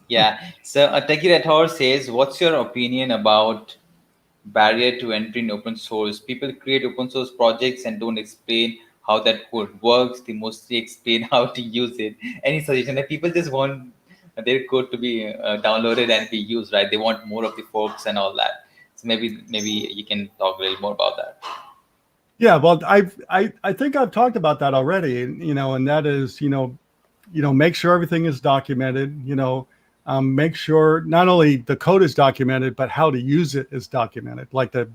Speaker 1: Yeah. So, Tekir Athor says, what's your opinion about barrier to entry in open source? People create open source projects and don't explain how that code works. They mostly explain how to use it. Any suggestion that people just want their code to be downloaded and be used, right? They want more of the forks and all that. So maybe you can talk a little more about that.
Speaker 2: Yeah, well, I think I've talked about that already, and that is, make sure everything is documented, make sure not only the code is documented, but how to use it is documented. Like the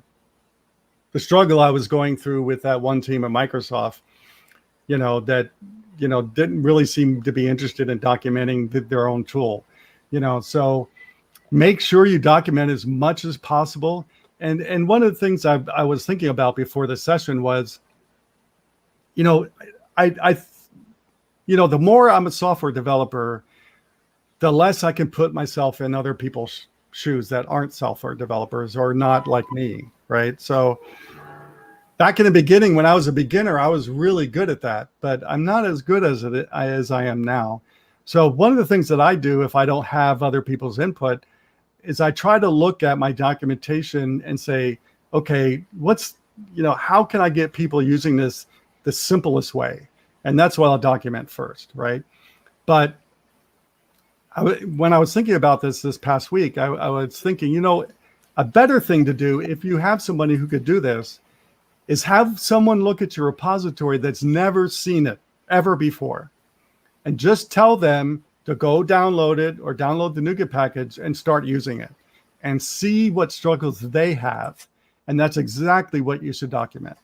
Speaker 2: struggle I was going through with that one team at Microsoft, that, didn't really seem to be interested in documenting their own tool, so make sure you document as much as possible. And one of the things I was thinking about before the session was, I the more I'm a software developer, the less I can put myself in other people's shoes that aren't software developers or not like me, right? So back in the beginning, when I was a beginner, I was really good at that, but I'm not as good as I am now. So one of the things that I do if I don't have other people's input is I try to look at my documentation and say, okay, how can I get people using this the simplest way? And that's what I'll document first, right? But when I was thinking about this past week, I was thinking, a better thing to do if you have somebody who could do this is have someone look at your repository that's never seen it ever before, and just tell them to go download it or download the NuGet package and start using it and see what struggles they have. And that's exactly what you should document.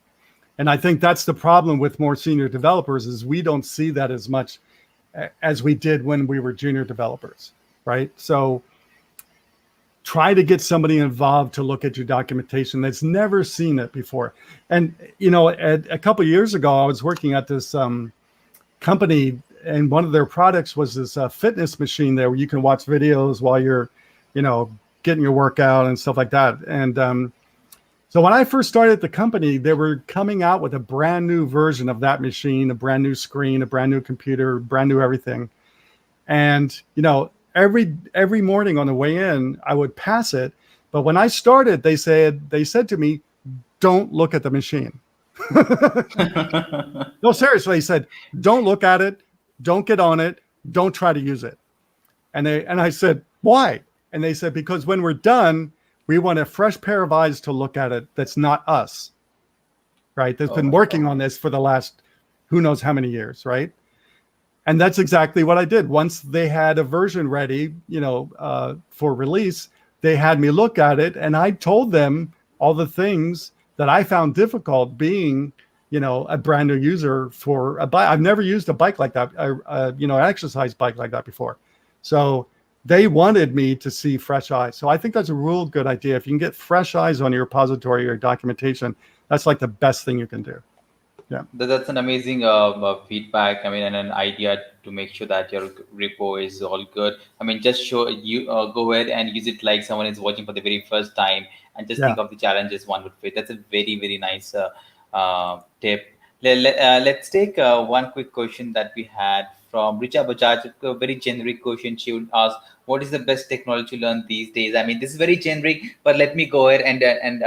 Speaker 2: And I think that's the problem with more senior developers is we don't see that as much as we did when we were junior developers, right? So try to get somebody involved to look at your documentation that's never seen it before. And, a couple of years ago, I was working at this company, and one of their products was this fitness machine there where you can watch videos while you're, getting your workout and stuff like that. And so when I first started the company, they were coming out with a brand new version of that machine, a brand new screen, a brand new computer, brand new everything. And, every morning on the way in, I would pass it. But when I started, they said to me, don't look at the machine. No, seriously, he said, don't look at it. Don't get on it. Don't try to use it. And I said, why? And they said, because when we're done, we want a fresh pair of eyes to look at it that's not us, right? That's been working on this for the last who knows how many years, right? And that's exactly what I did. Once they had a version ready, for release, they had me look at it, and I told them all the things that I found difficult being, a brand new user for a bike. I've never used a bike like that, an exercise bike like that before. So they wanted me to see fresh eyes. So I think that's a real good idea. If you can get fresh eyes on your repository or documentation, that's like the best thing you can do. Yeah,
Speaker 1: That's an amazing feedback. I mean, and an idea to make sure that your repo is all good. I mean, just show you go ahead and use it like someone is watching for the very first time, and just
Speaker 2: yeah.
Speaker 1: think of the challenges one would face. That's a very nice tip. Let's take one quick question that we had from Richa Bajaj. A very generic question. She would ask, "What is the best technology to learn these days?" I mean, this is very generic, but let me go ahead and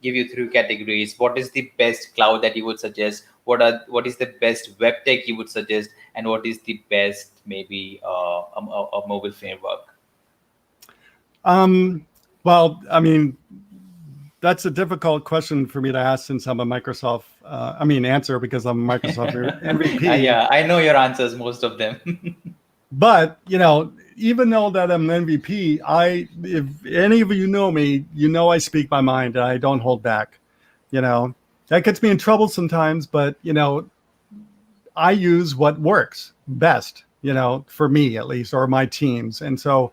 Speaker 1: give you three categories. What is the best cloud that you would suggest? What is the best web tech you would suggest? And what is the best maybe a mobile framework?
Speaker 2: Well, I mean, that's a difficult question for me to ask since I'm a Microsoft, answer because I'm a Microsoft MVP.
Speaker 1: Yeah, I know your answers, most of them.
Speaker 2: But, even though that I'm an MVP, if any of you know me, I speak my mind and I don't hold back. That gets me in trouble sometimes, but, I use what works best, for me at least, or my teams. And so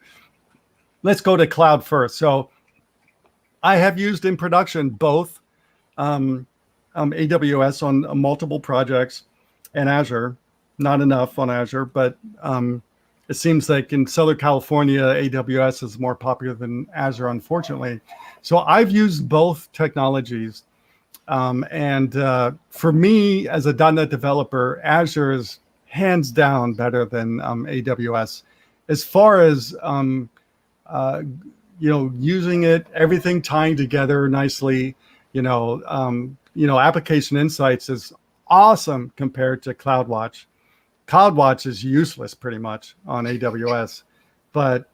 Speaker 2: let's go to cloud first. So I have used in production both AWS on multiple projects and Azure, not enough on Azure, but it seems like in Southern California, AWS is more popular than Azure, unfortunately. So I've used both technologies. And for me, as a .NET developer, Azure is hands down better than AWS. As far as using it, everything tying together nicely. Application Insights is awesome compared to CloudWatch. CloudWatch is useless pretty much on AWS, but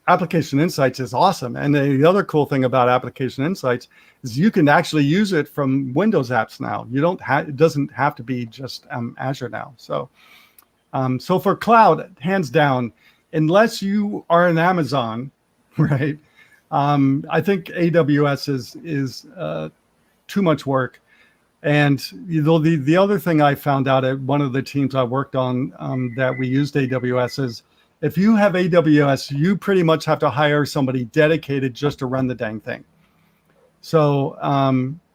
Speaker 2: Application Insights is awesome. And the other cool thing about Application Insights is you can actually use it from Windows apps now. It doesn't have to be just Azure now. So for cloud, hands down, unless you are an Amazon, right? I think AWS is too much work. And the other thing I found out at one of the teams I worked on that we used AWS is, if you have AWS, you pretty much have to hire somebody dedicated just to run the dang thing. So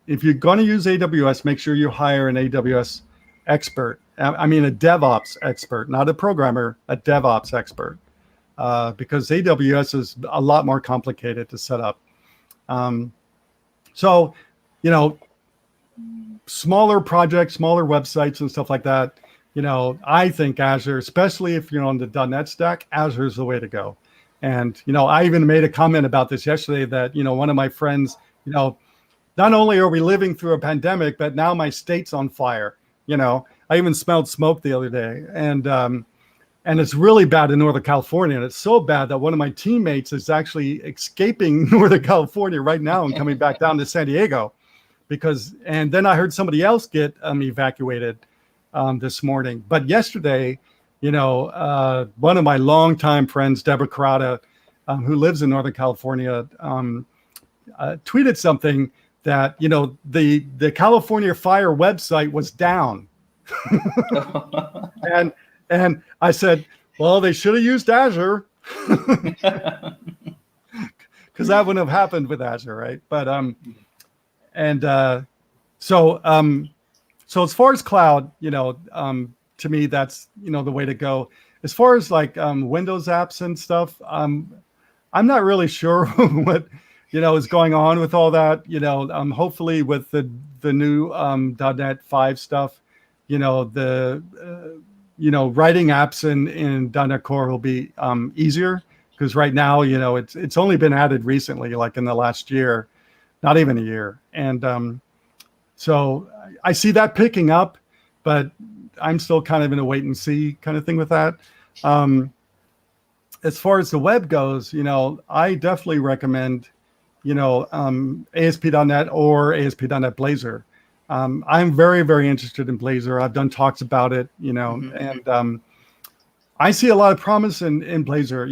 Speaker 2: if you're going to use AWS, make sure you hire an AWS expert. I mean, a DevOps expert, not a programmer, a DevOps expert, because AWS is a lot more complicated to set up. So, smaller projects, smaller websites and stuff like that, I think Azure, especially if you're on the .NET stack, Azure is the way to go. And, I even made a comment about this yesterday that, one of my friends, not only are we living through a pandemic, but now my state's on fire. I even smelled smoke the other day. And it's really bad in Northern California. And it's so bad that one of my teammates is actually escaping Northern California right now and coming back down to San Diego. And then I heard somebody else get evacuated this morning. But yesterday, one of my longtime friends, Deborah Carrata, who lives in Northern California, tweeted something that, the California Fire website was down. And I said, well, they should have used Azure, because that wouldn't have happened with Azure, right? But so as far as cloud, to me, that's, the way to go. As far as Windows apps and stuff, I'm not really sure what, is going on with all that. Hopefully with the new .NET 5 stuff, writing apps in .NET Core will be easier, because right now, it's only been added recently, like in the last year, not even a year. And so I see that picking up, but I'm still kind of in a wait and see kind of thing with that. As far as the web goes, I definitely recommend, ASP.NET or ASP.NET Blazor. I'm very, very interested in Blazor. I've done talks about it, and I see a lot of promise in Blazor,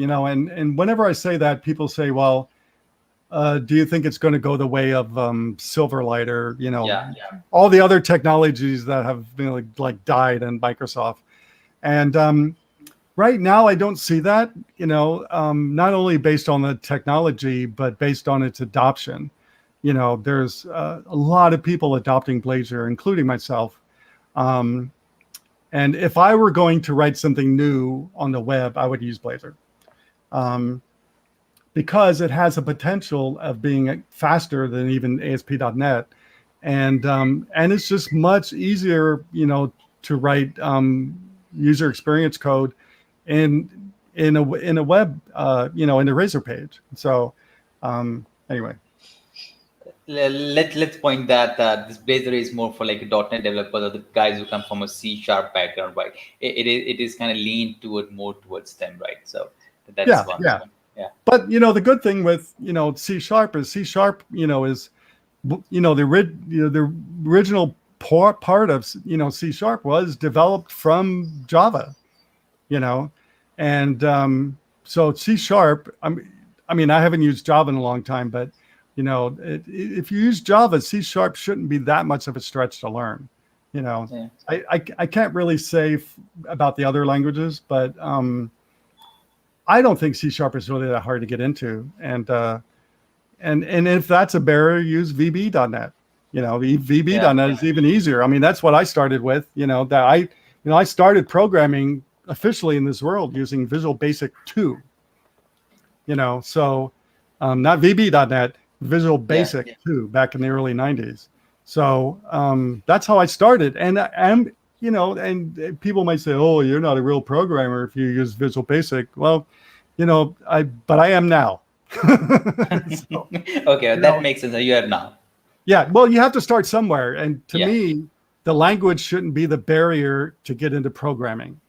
Speaker 2: and whenever I say that, people say, well, do you think it's going to go the way of Silverlight or, all the other technologies that have been died in Microsoft? And right now, I don't see that, not only based on the technology, but based on its adoption. There's a lot of people adopting Blazor, including myself. And if I were going to write something new on the web, I would use Blazor. Because it has a potential of being faster than even ASP.NET. And it's just much easier, to write user experience code in a web, in a Razor page. So anyway.
Speaker 1: Let's point that this Blazor is more for a .NET developer or the guys who come from a C# background, right? It is kind of leaned more towards them, right? So that's one. Yeah.
Speaker 2: But the good thing with C# is C# is the original part of C# was developed from Java, and so C#. I mean, I haven't used Java in a long time, but if you use Java, C# shouldn't be that much of a stretch to learn. I can't really say about the other languages, but I don't think C# is really that hard to get into. And if that's a barrier, use VB.NET. VB.NET is even easier. I mean, that's what I started with. I started programming officially in this world using Visual Basic 2. So not VB.NET, Visual Basic 2 back in the early 90s. So that's how I started. And and people might say, oh, you're not a real programmer if you use Visual Basic. Well, but I am now.
Speaker 1: So, okay, that makes sense. You are now.
Speaker 2: Yeah, well, you have to start somewhere. And to me, the language shouldn't be the barrier to get into programming,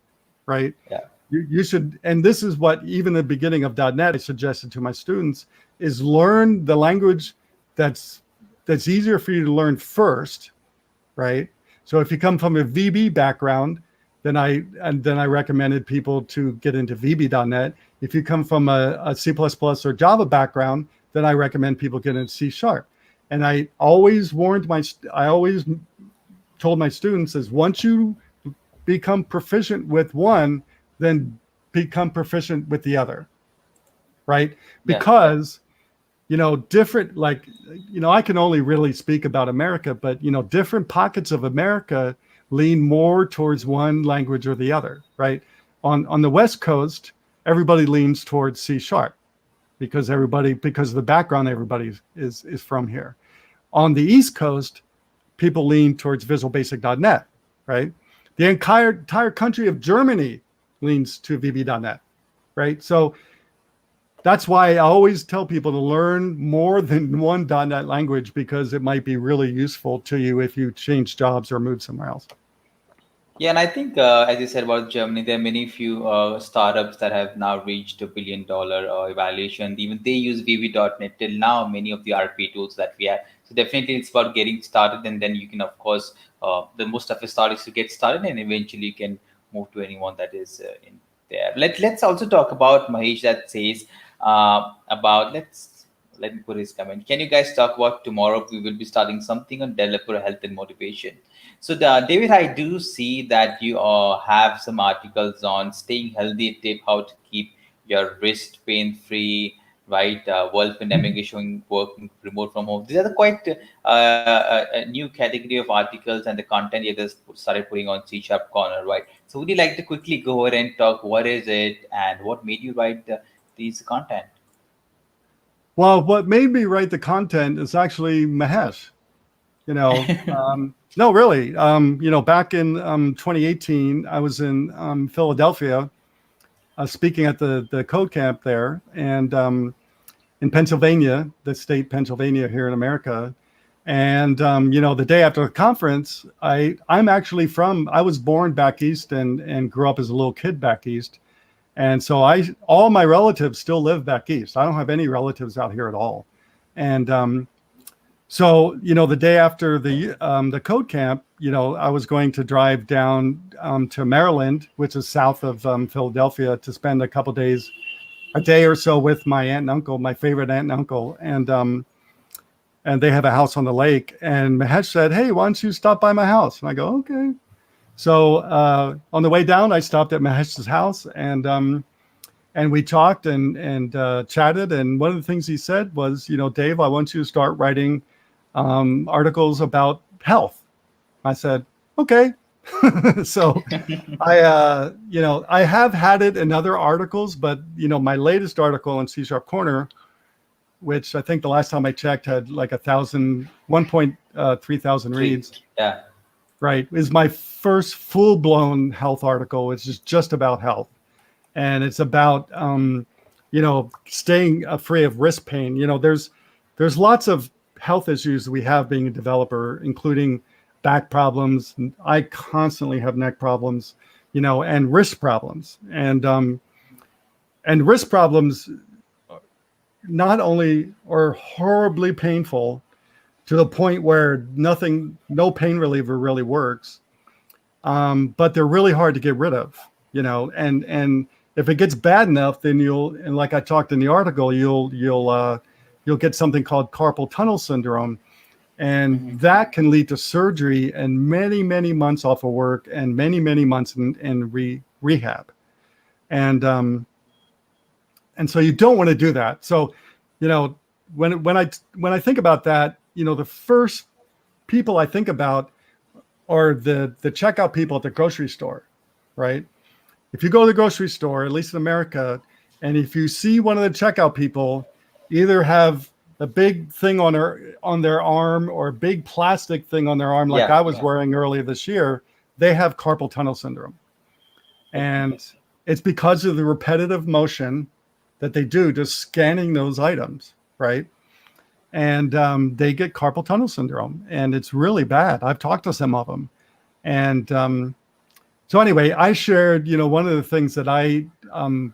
Speaker 2: right?
Speaker 1: Yeah.
Speaker 2: You should, and this is what even the beginning of .NET I suggested to my students, is learn the language that's easier for you to learn first, right? So if you come from a VB background, then I recommended people to get into VB.NET. If you come from a C++ or Java background, then I recommend people get into C#. And I always told my students is once you become proficient with one, then become proficient with the other, right?
Speaker 1: Yeah.
Speaker 2: Because different, like, I can only really speak about America, but different pockets of America lean more towards one language or the other, right? On the West Coast, everybody leans towards C# because of the background everybody is from here. On the East Coast, people lean towards Visual Basic.NET, right? The entire country of Germany leans to VB.NET, right? So that's why I always tell people to learn more than one .NET language, because it might be really useful to you if you change jobs or move somewhere else.
Speaker 1: Yeah, and I think, as you said about Germany, there are many few startups that have now reached $1 billion evaluation. Even they use VB.NET till now, many of the RP tools that we have. So definitely it's about getting started, and then you can, of course, the most of the start is to get started, and eventually you can move to anyone that is in there. Let's also talk about Mahesh that says about, let me put his comment. Can you guys talk about tomorrow? We will be starting something on developer health and motivation. So, David, I do see that you have some articles on staying healthy tip, how to keep your wrist pain free, right? World pandemic is showing working remote from home. These are the quite a new category of articles and the content you just started putting on C# Corner, right? So, would you like to quickly go ahead and talk what is it and what made you write these content?
Speaker 2: Well, what made me write the content is actually Mahesh. No, really. Back in 2018, I was in Philadelphia, speaking at the Code Camp there, and in Pennsylvania, the state Pennsylvania here in America. And the day after the conference, I was born back east and grew up as a little kid back east. And so all my relatives still live back east. I don't have any relatives out here at all. And so, the day after the Code Camp, I was going to drive down to Maryland, which is south of Philadelphia, to spend a day or so with my aunt and uncle, my favorite aunt and uncle. And they have a house on the lake. And Mahesh said, "Hey, why don't you stop by my house?" And I go, "Okay." So on the way down, I stopped at Mahesh's house, and we talked and chatted. And one of the things he said was, "Dave, I want you to start writing articles about health." I said, "Okay." So I have had it in other articles, but my latest article in C# Corner, which I think the last time I checked had like 1.3 thousand reads.
Speaker 1: Yeah.
Speaker 2: Right, is my first full-blown health article. It's just about health, and it's about staying free of wrist pain. There's lots of health issues we have being a developer, including back problems. I constantly have neck problems, and wrist problems, and wrist problems not only are horribly painful to the point where no pain reliever really works, but they're really hard to get rid of, and if it gets bad enough, then and like I talked in the article, you'll get something called carpal tunnel syndrome, and that can lead to surgery and many, many months off of work and many, many months in rehab. And so you don't want to do that. So, when I think about that, the first people I think about are the checkout people at the grocery store, right? If you go to the grocery store, at least in America, and if you see one of the checkout people either have a big thing on their arm or a big plastic thing on their arm, like I was wearing earlier this year, they have carpal tunnel syndrome. And it's because of the repetitive motion that they do just scanning those items, right? And they get carpal tunnel syndrome, and it's really bad. I've talked to some of them, And so anyway, I shared, one of the things that I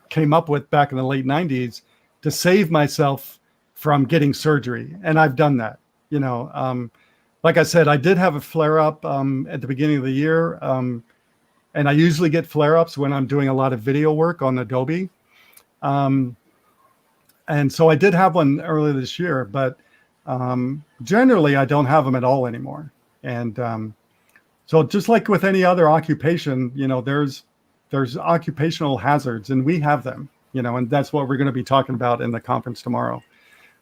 Speaker 2: came up with back in the late 90s to save myself from getting surgery. And I've done that. Like I said, I did have a flare up at the beginning of the year. And I usually get flare ups when I'm doing a lot of video work on Adobe. And so I did have one earlier this year, but generally I don't have them at all anymore. And so just like with any other occupation, there's occupational hazards, and we have them, and that's what we're going to be talking about in the conference tomorrow,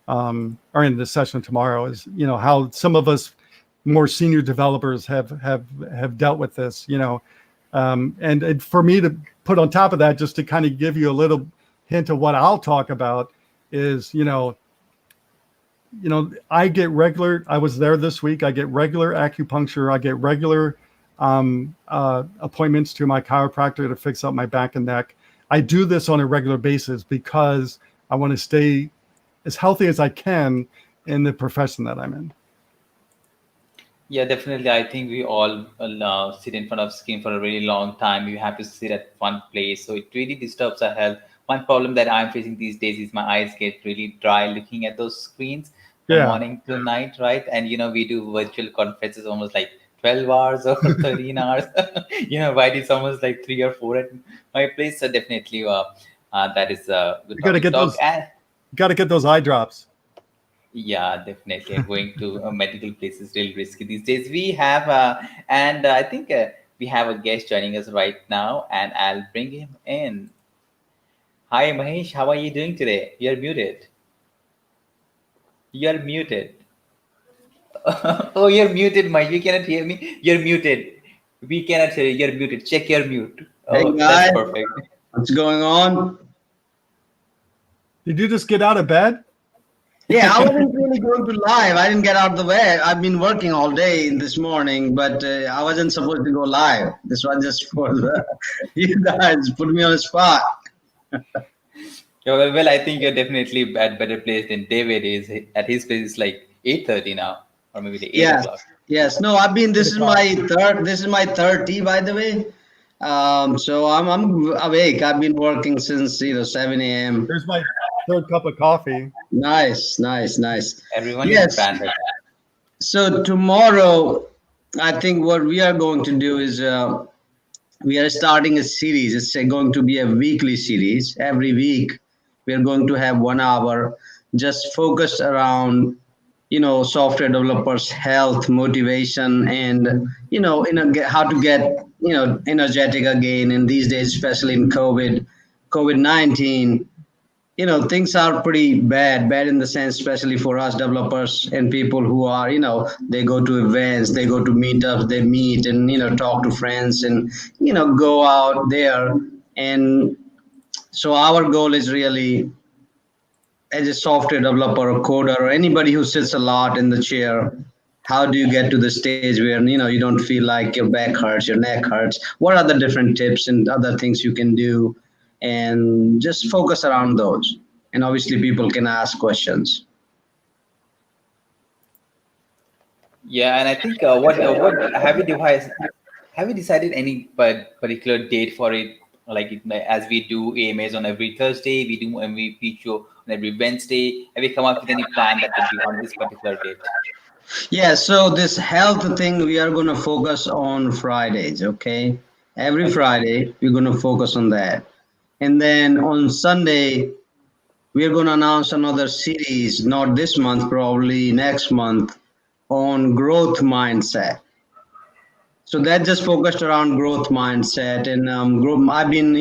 Speaker 2: or in the session tomorrow, is, how some of us more senior developers have dealt with this, and for me to put on top of that, just to kind of give you a little hint of what I'll talk about is, I was there this week. I get regular acupuncture. I get regular appointments to my chiropractor to fix up my back and neck. I do this on a regular basis because I want to stay as healthy as I can in the profession that I'm in.
Speaker 1: Yeah, definitely. I think we all sit in front of screen for a really long time. We have to sit at one place, so it really disturbs our health. One problem that I'm facing these days is my eyes get really dry looking at those screens from
Speaker 2: Yeah.
Speaker 1: morning to night, right? And we do virtual conferences almost like 12 hours or 13 hours. Why it's almost like 3 or 4 at my place. So definitely, that is a good
Speaker 2: You got to get those. Got to get those eye drops.
Speaker 1: Yeah, definitely. Going to medical places is really risky these days. We have, and I think we have a guest joining us right now, and I'll bring him in. Hi, Mahesh. How are you doing today? You're muted. You're muted. Oh, you're muted, Mahesh. You cannot hear me. You're muted. We cannot hear you. You're muted. Check your mute.
Speaker 3: Hey
Speaker 1: Oh,
Speaker 3: guys,
Speaker 1: that's perfect.
Speaker 3: what's going on?
Speaker 2: Did you just get out of bed?
Speaker 3: Yeah, I wasn't really going to live. I didn't get out of the way. I've been working all day this morning, but I wasn't supposed to go live. This was just for you guys. Put me on the spot.
Speaker 1: Yeah, well, I think you're definitely at better place than David is. At his place, it's like 8:30 now, or maybe the 8
Speaker 3: Yes,
Speaker 1: o'clock.
Speaker 3: yes. No, I've been. This is my third. This is my third tea, by the way. So I'm awake. I've been working since 7 a.m.
Speaker 2: There's my third cup of coffee.
Speaker 3: Nice, nice, nice.
Speaker 1: Everyone is
Speaker 3: Yes.
Speaker 1: branded.
Speaker 3: So tomorrow, I think what we are going to do is we are starting a series. It's going to be a weekly series. Every week, we are going to have 1 hour just focused around, software developers' health, motivation, and how to get energetic again. And these days, especially in COVID-19. Things are pretty bad in the sense, especially for us developers and people who are, they go to events, they go to meetups, they meet and, talk to friends and, go out there. And so our goal is really, as a software developer or coder or anybody who sits a lot in the chair, how do you get to the stage where, you don't feel like your back hurts, your neck hurts? What are the different tips and other things you can do? And just focus around those. And obviously people can ask questions.
Speaker 1: Yeah, and I think what have you decided any particular date for it? Like as we do AMAs on every Thursday, we do MVP show on every Wednesday. Have you come up with any plan that would be on this particular date?
Speaker 3: Yeah, so this health thing, we are going to focus on Fridays, okay? Every Friday, we're going to focus on that. And then on Sunday, we're going to announce another series, not this month, probably next month, on growth mindset. So that just focused around growth mindset. And I've been,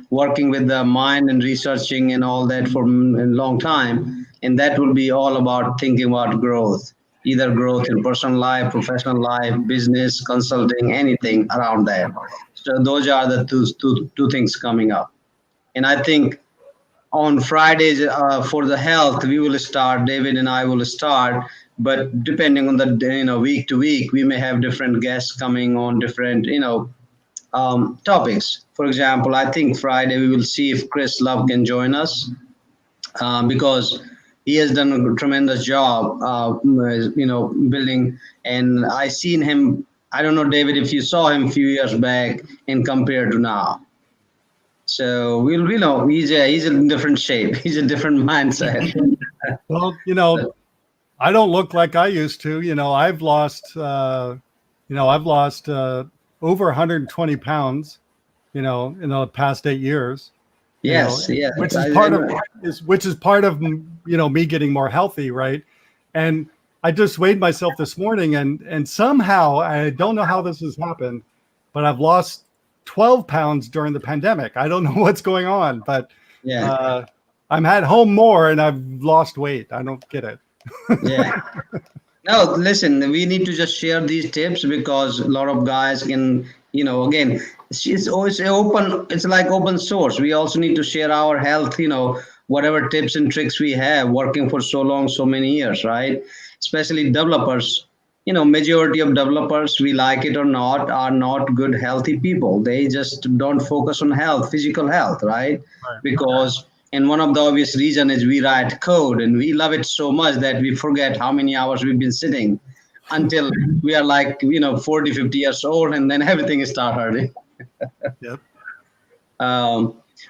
Speaker 3: working with the mind and researching and all that for a long time. And that will be all about thinking about growth, either growth in personal life, professional life, business, consulting, anything around that. So those are the two things coming up. And I think on Fridays for the health, we will start, David and I will start, but depending on the, week to week, we may have different guests coming on different, topics. For example, I think Friday we will see if Chris Love can join us because he has done a tremendous job, building, and I seen him I don't know, David, if you saw him a few years back and compared to now. So we know he's in different shape. He's a different mindset.
Speaker 2: Well, I don't look like I used to. I've lost, over 120 pounds, in the past 8 years.
Speaker 3: Yes, yeah.
Speaker 2: Which is part of me getting more healthy, right? And I just weighed myself this morning, and somehow I don't know how this has happened, but I've lost 12 pounds during the pandemic. I don't know what's going on, but I'm at home more and I've lost weight. I don't get it.
Speaker 3: Yeah. No, listen, we need to just share these tips because a lot of guys can, again, it's always open. It's like open source. We also need to share our health, whatever tips and tricks we have working for so long, so many years, right? Especially developers. Majority of developers, we like it or not, are not good, healthy people. They just don't focus on health, physical health, right? Because and one of the obvious reason is we write code and we love it so much that we forget how many hours we've been sitting until we are like, 40, 50 years old, and then everything starts hurting.
Speaker 2: Yep.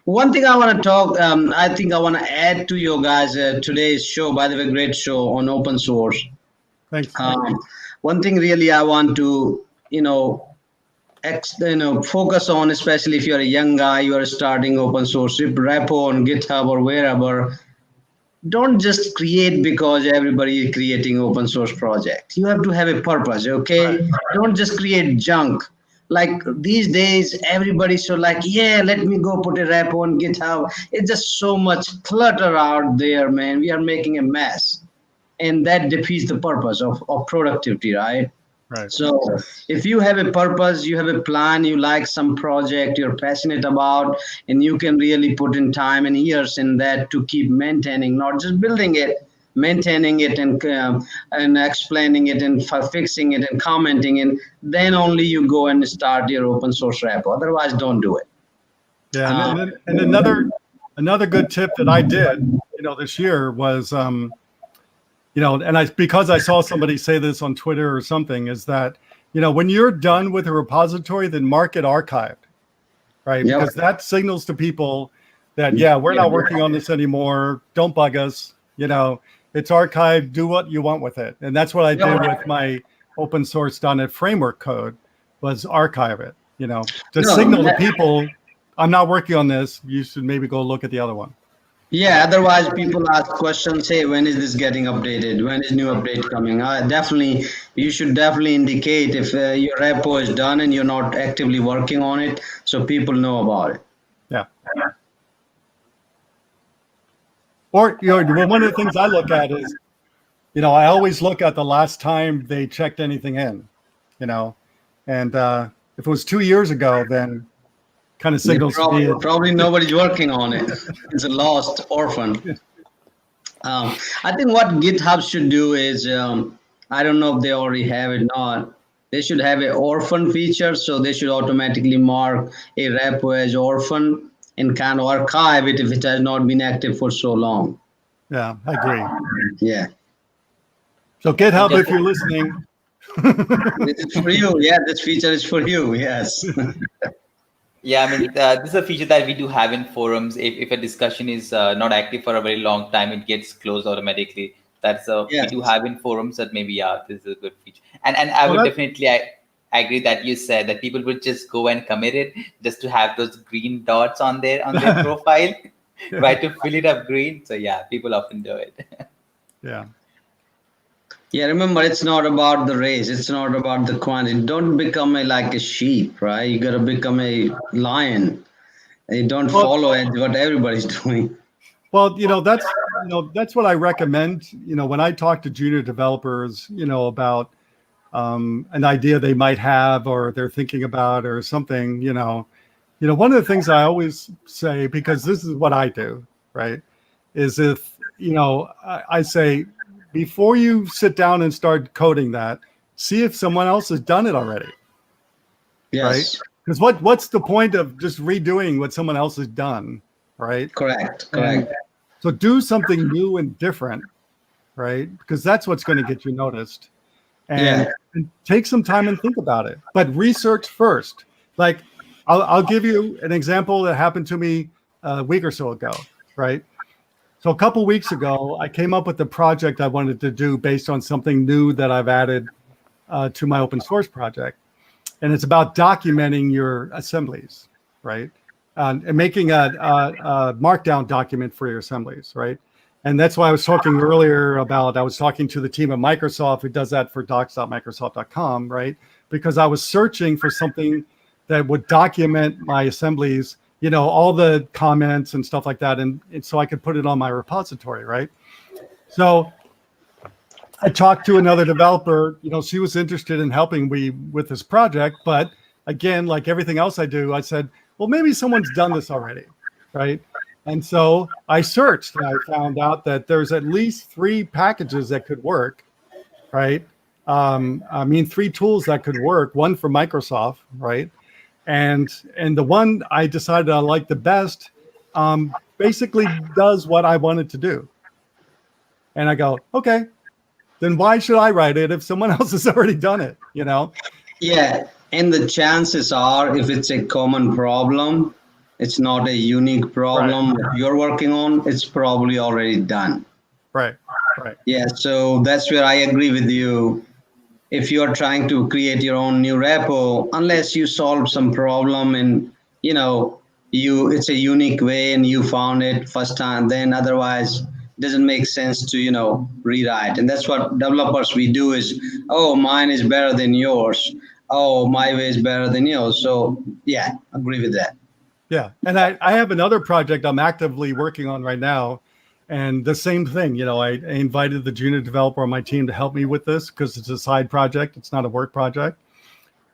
Speaker 3: One thing I want to talk, I think I want to add to you guys today's show, by the way, great show on open source.
Speaker 2: Thanks.
Speaker 3: One thing really I want to, focus on, especially if you're a young guy, you are starting open source repo on GitHub or wherever. Don't just create because everybody is creating open source project. You have to have a purpose, okay? Right. Don't just create junk. Like these days, everybody's so like, yeah, let me go put a repo on GitHub. It's just so much clutter out there, man. We are making a mess. And that defeats the purpose of productivity, right?
Speaker 2: Right.
Speaker 3: So if you have a purpose, you have a plan, you like some project you're passionate about, and you can really put in time and years in that to keep maintaining, not just building it, maintaining it and explaining it and fixing it and commenting, and then only you go and start your open source repo. Otherwise, don't do it.
Speaker 2: Yeah, and another good tip that I did, this year was, because I saw somebody say this on Twitter or something, is that, when you're done with a repository, then mark it archived, right?
Speaker 3: Yep.
Speaker 2: Because that signals to people that, we're not working on this anymore. Don't bug us. It's archived. Do what you want with it. And that's what I did with my open source .NET framework code, was archive it, signal to people, I'm not working on this. You should maybe go look at the other one.
Speaker 3: Yeah, otherwise people ask questions, hey, when is this getting updated? When is new update coming? You should definitely indicate if your repo is done and you're not actively working on it, so people know about it.
Speaker 2: Yeah. Or, one of the things I look at is, I always look at the last time they checked anything in, and if it was 2 years ago, then kind of signals
Speaker 3: probably nobody's working on it. It's a lost orphan. I think what GitHub should do is, I don't know if they already have it or not. They should have an orphan feature, so they should automatically mark a repo as orphan and kind of archive it if it has not been active for so long.
Speaker 2: Yeah, I agree.
Speaker 3: Yeah.
Speaker 2: So GitHub, if you're listening.
Speaker 3: This is for you. Yeah, this feature is for you. Yes.
Speaker 1: Yeah, I mean, this is a feature that we do have in forums. If a discussion is not active for a very long time, it gets closed automatically. We do have in forums that maybe, this is a good feature. And I would definitely I agree that you said that people would just go and commit it just to have those green dots on their profile, right, to fill it up green. So yeah, people often do it.
Speaker 2: Yeah.
Speaker 3: Yeah, remember, it's not about the race. It's not about the quantity. Don't become like a sheep, right? You got to become a lion. You don't follow what everybody's doing.
Speaker 2: Well, that's what I recommend. When I talk to junior developers, about an idea they might have or they're thinking about or something, one of the things I always say, because this is what I do, right, is if, I say, before you sit down and start coding that, see if someone else has done it already.
Speaker 3: Yes.
Speaker 2: Right? Because what's the point of just redoing what someone else has done, right?
Speaker 3: Correct.
Speaker 2: So do something new and different, right? Because that's what's going to get you noticed. And and take some time and think about it, but research first. Like, I'll give you an example that happened to me a week or so ago, right? So a couple weeks ago, I came up with the project I wanted to do based on something new that I've added to my open source project. And it's about documenting your assemblies, right? And making a markdown document for your assemblies, right? And that's why I was talking earlier about, I was talking to the team at Microsoft who does that for docs.microsoft.com, right? Because I was searching for something that would document my assemblies, you know, all the comments and stuff like that. And so I could put it on my repository, right? So I talked to another developer, you know, she was interested in helping me with this project. But again, like everything else I do, I said, well, maybe someone's done this already, right? And so I searched and I found out that there's at least 3 packages that could work, right? 3 tools that could work, one for Microsoft, right? And the one I decided I liked the best basically does what I wanted to do. And I go, okay, then why should I write it if someone else has already done it, you know?
Speaker 3: Yeah, and the chances are, if it's a common problem, it's not a unique problem that you're working on, it's probably already done.
Speaker 2: Right.
Speaker 3: Yeah, so that's where I agree with you. If you're trying to create your own new repo, unless you solve some problem and, you know, it's a unique way and you found it first time, then otherwise it doesn't make sense to, you know, rewrite. And that's what developers we do is, oh, mine is better than yours. Oh, my way is better than yours. So yeah, agree with that.
Speaker 2: Yeah. And I have another project I'm actively working on right now. And the same thing, you know, I invited the junior developer on my team to help me with this because it's a side project. It's not a work project.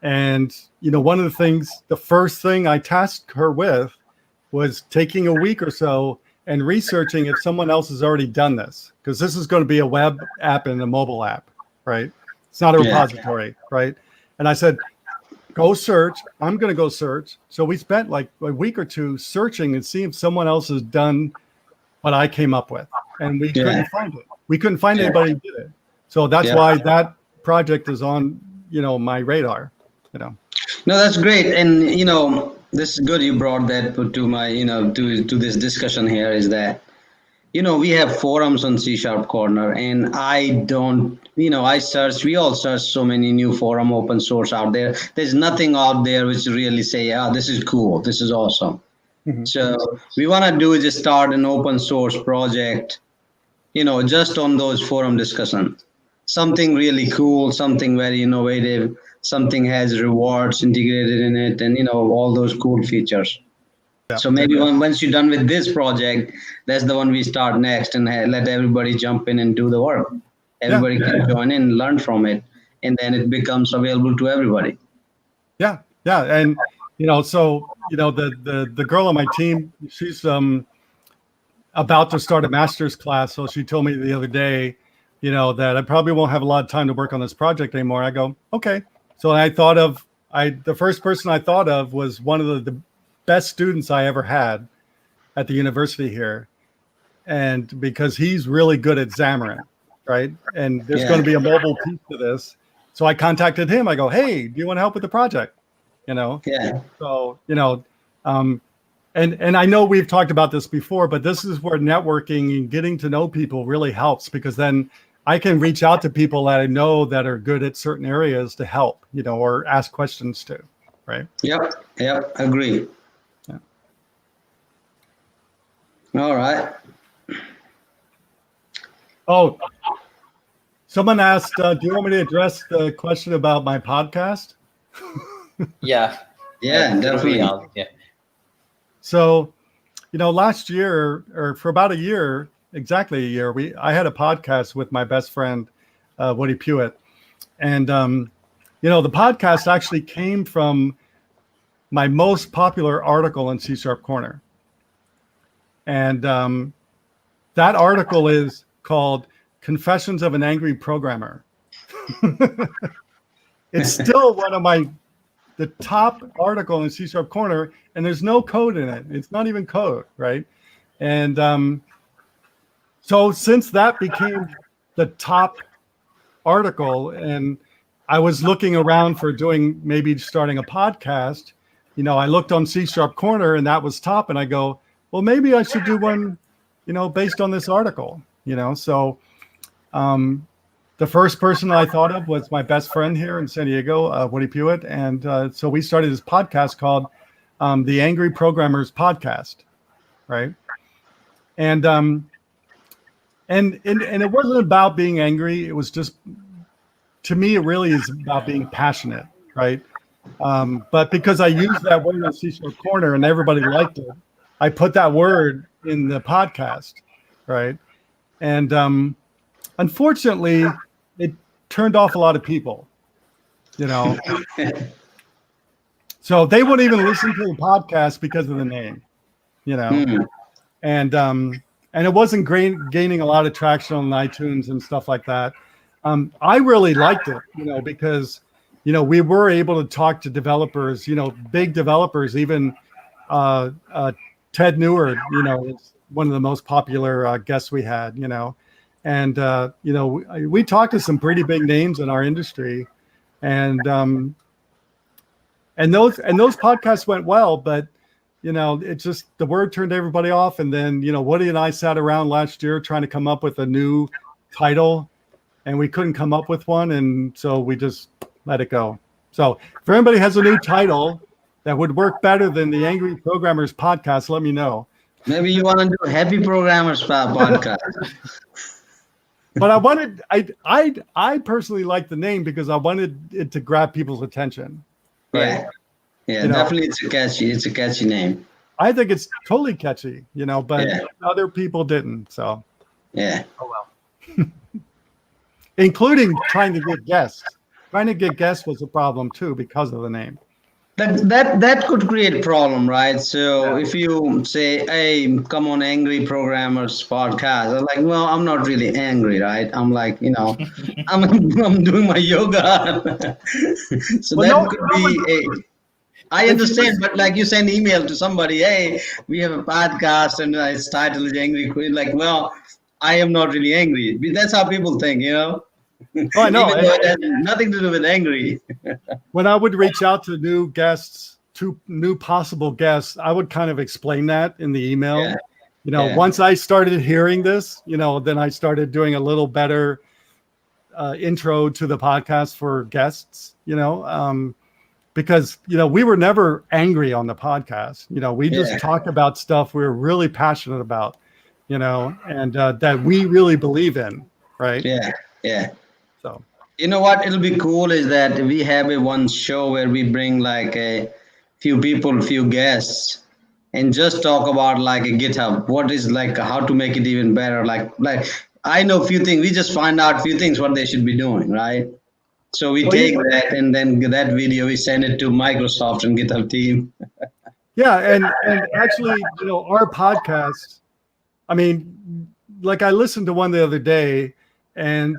Speaker 2: And, you know, one of the things, the first thing I tasked her with was taking a week or so and researching if someone else has already done this, because this is going to be a web app and a mobile app, right? It's not a repository, right? And I said, go search. I'm going to go search. So we spent like a week or two searching and see if someone else has done what I came up with. And we couldn't find it. We couldn't find anybody who did it. So that's why that project is on, you know, my radar, you know.
Speaker 3: No, that's great. And, you know, this is good you brought that to my, you know, to this discussion here is that, you know, we have forums on C# Corner, and I don't, you know, we all search so many new forum open source out there. There's nothing out there which really say, oh, this is cool, this is awesome. Mm-hmm. So we want to do is just start an open source project, you know, just on those forum discussions. Something really cool, something very innovative, something has rewards integrated in it, and, you know, all those cool features. Yeah. So maybe once you're done with this project, that's the one we start next and let everybody jump in and do the work. Everybody can join in, learn from it, and then it becomes available to everybody.
Speaker 2: Yeah. And, you know, so, you know, the girl on my team, she's about to start a master's class. So she told me the other day, you know, that I probably won't have a lot of time to work on this project anymore. I go, okay. So the first person I thought of was one of the best students I ever had at the university here. And because he's really good at Xamarin, right? And there's going to be a mobile piece to this. So I contacted him. I go, hey, do you want to help with the project? You know? Yeah. So, you know, and I know we've talked about this before, but this is where networking and getting to know people really helps, because then I can reach out to people that I know that are good at certain areas to help, you know, or ask questions to, right?
Speaker 3: Yep. Agree. Yeah. All right.
Speaker 2: Oh, someone asked, do you want me to address the question about my podcast?
Speaker 1: Yeah,
Speaker 3: definitely.
Speaker 1: Yeah.
Speaker 2: So, you know, last year, or for about a year, exactly a year, I had a podcast with my best friend, Woody Pewitt. And, you know, the podcast actually came from my most popular article in C# Corner. And that article is called Confessions of an Angry Programmer. It's still one of the top article in C# Corner, and there's no code in it. It's not even code, right? And so since that became the top article, and I was looking around for maybe starting a podcast. I looked on C# Corner and that was top, and I go, well, maybe I should do one, based on this article. So the first person I thought of was my best friend here in San Diego, Woody Pewitt, and so we started this podcast called the Angry Programmers Podcast, right? And it wasn't about being angry. It was just, to me, it really is about being passionate, right? But because I used that word on C# Corner and everybody liked it, I put that word in the podcast, right? And unfortunately, it turned off a lot of people, So they wouldn't even listen to the podcast because of the name, and it wasn't gaining a lot of traction on iTunes and stuff like that. I really liked it, because, we were able to talk to developers, big developers, even Ted Neward, is one of the most popular guests we had, and, we talked to some pretty big names in our industry, and those podcasts went well, but it just, the word turned everybody off. And then, Woody and I sat around last year trying to come up with a new title, and we couldn't come up with one. And so we just let it go. So if anybody has a new title that would work better than the Angry Programmers Podcast, let me know.
Speaker 3: Maybe you want to do Happy Programmers Podcast.
Speaker 2: But I personally like the name because I wanted it to grab people's attention. Right?
Speaker 3: Yeah, definitely. It's a catchy name.
Speaker 2: I think it's totally catchy, but other people didn't. So
Speaker 3: yeah.
Speaker 2: Oh well. Including trying to get guests. Trying to get guests was a problem too because of the name.
Speaker 3: That could create a problem, right? So if you say, "Hey, come on, Angry Programmers Podcast," I'm like, "Well, I'm not really angry, right? I'm like, I'm doing my yoga." So well, that could be I understand, but like you send email to somebody, "Hey, we have a podcast and its title is Angry." Like, well, I am not really angry. That's how people think, Oh, I know. Even though it has nothing to do with angry.
Speaker 2: When I would reach out to new guests, to new possible guests, I would kind of explain that in the email. Once I started hearing this, then I started doing a little better intro to the podcast for guests, because, we were never angry on the podcast. We just talked about stuff we were really passionate about, and that we really believe in. Right.
Speaker 3: Yeah.
Speaker 2: So,
Speaker 3: what it'll be cool is that we have one show where we bring like a few people, few guests, and just talk about like a GitHub. What is like how to make it even better? Like I know a few things. We just find out a few things what they should be doing, right? So we take that and then that video we send it to Microsoft and GitHub team.
Speaker 2: Yeah, and actually, our podcast. I mean, like I listened to one the other day, and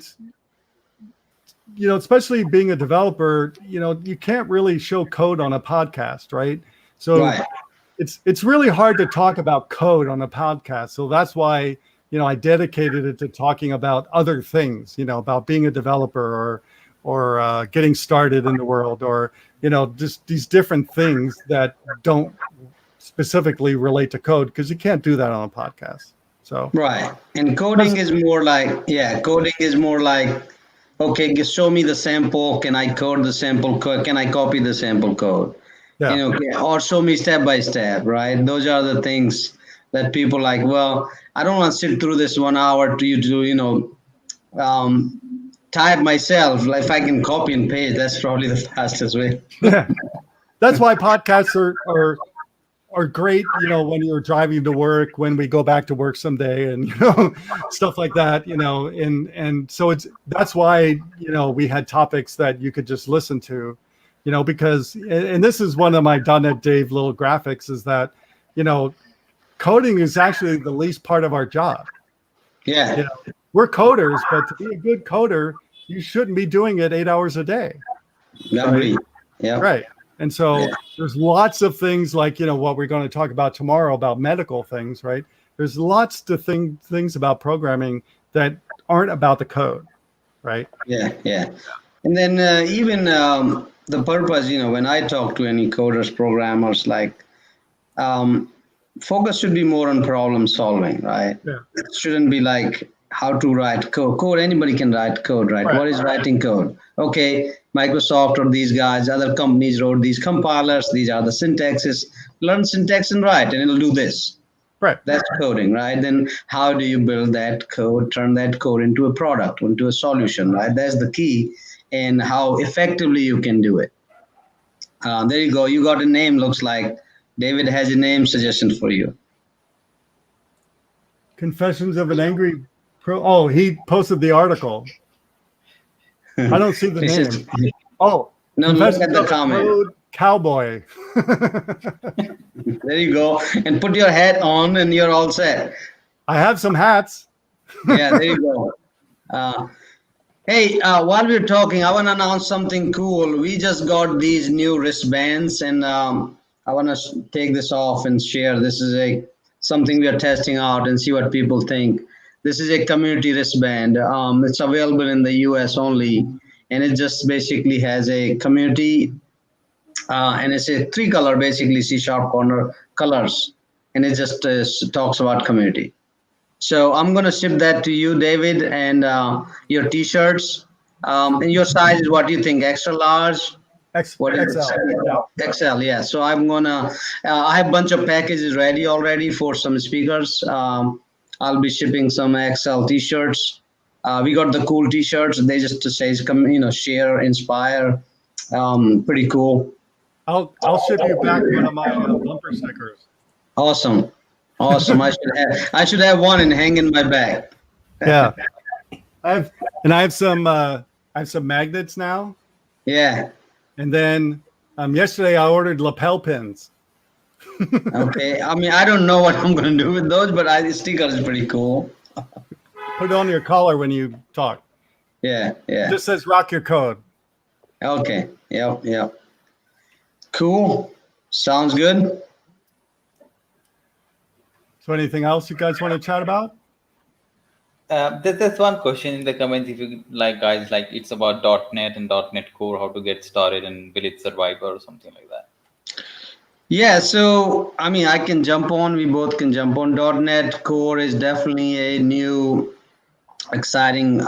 Speaker 2: especially being a developer, you can't really show code on a podcast, right? So it's really hard to talk about code on a podcast. So that's why, I dedicated it to talking about other things, about being a developer or getting started in the world, or, just these different things that don't specifically relate to code, because you can't do that on a podcast. So
Speaker 3: right. And coding is more like, okay, show me the sample. Can I code the sample code? Can I copy the sample code? Yeah. Or show me step by step, right? Those are the things that people like, well, I don't want to sit through this 1 hour type myself. Like if I can copy and paste, that's probably the fastest way.
Speaker 2: Yeah. That's why podcasts are great, when you're driving to work, when we go back to work someday, and stuff like that, and so that's why we had topics that you could just listen to, because, and this is one of my .NET Dave little graphics, is that coding is actually the least part of our job.
Speaker 3: Yeah.
Speaker 2: We're coders, but to be a good coder, you shouldn't be doing it 8 hours a day.
Speaker 3: Right? Yeah.
Speaker 2: Right. And so there's lots of things like, what we're going to talk about tomorrow about medical things, right? There's lots of things about programming that aren't about the code, right?
Speaker 3: Yeah. And then even the purpose, when I talk to any coders, programmers, like um, focus should be more on problem solving, right?
Speaker 2: Yeah.
Speaker 3: It shouldn't be like how to write code. Code, anybody can write code, right?
Speaker 2: Right.
Speaker 3: What is writing code? Okay, Microsoft or these guys, other companies wrote these compilers. These are the syntaxes. Learn syntax and write, and it'll do this.
Speaker 2: Right.
Speaker 3: That's coding, right? Then how do you build that code, turn that code into a product, into a solution, right? That's the key, and how effectively you can do it. There you go. You got a name. Looks like David has a name suggestion for you.
Speaker 2: Confessions of an Angry Pro. Oh, he posted the article. I don't see the
Speaker 3: This
Speaker 2: name.
Speaker 3: is-
Speaker 2: Oh,
Speaker 3: No, look
Speaker 2: Confessions
Speaker 3: at the
Speaker 2: of a
Speaker 3: comment.
Speaker 2: Code Cowboy.
Speaker 3: There you go. And put your hat on, and you're all set.
Speaker 2: I have some hats.
Speaker 3: Yeah, there you go. Hey, while we're talking, I want to announce something cool. We just got these new wristbands, and I want to take this off and share. This is something we are testing out and see what people think. This is a community wristband. It's available in the US only, and it just basically has a community, and it's a three color, basically C# corner colors, and it just talks about community. So I'm going to ship that to you, David, and your T-shirts. And your size is what do you think? Extra large? What is
Speaker 2: XL.
Speaker 3: it? XL, yeah. So I'm gonna. I have a bunch of packages ready already for some speakers. I'll be shipping some XL T-shirts. We got the cool T-shirts. They just says, come, share, inspire. Pretty cool.
Speaker 2: I'll ship you back one of my bumper stickers.
Speaker 3: Awesome. Awesome. I should have one and hang in my bag.
Speaker 2: Yeah. I have some magnets now.
Speaker 3: Yeah.
Speaker 2: And then yesterday I ordered lapel pins.
Speaker 3: Okay. I mean, I don't know what I'm going to do with those, but the sticker is pretty cool.
Speaker 2: Put it on your collar when you talk.
Speaker 3: Yeah. Yeah.
Speaker 2: It just says rock your code.
Speaker 3: Okay. Yep. Yep. Cool. Sounds good.
Speaker 2: So anything else you guys want to chat about?
Speaker 1: There's one question in the comments. If you like, guys, like it's about .NET and .NET Core, how to get started and will it survive or something like that.
Speaker 3: Yeah, so I mean, I can jump on. We both can jump on. .NET Core is definitely a new, exciting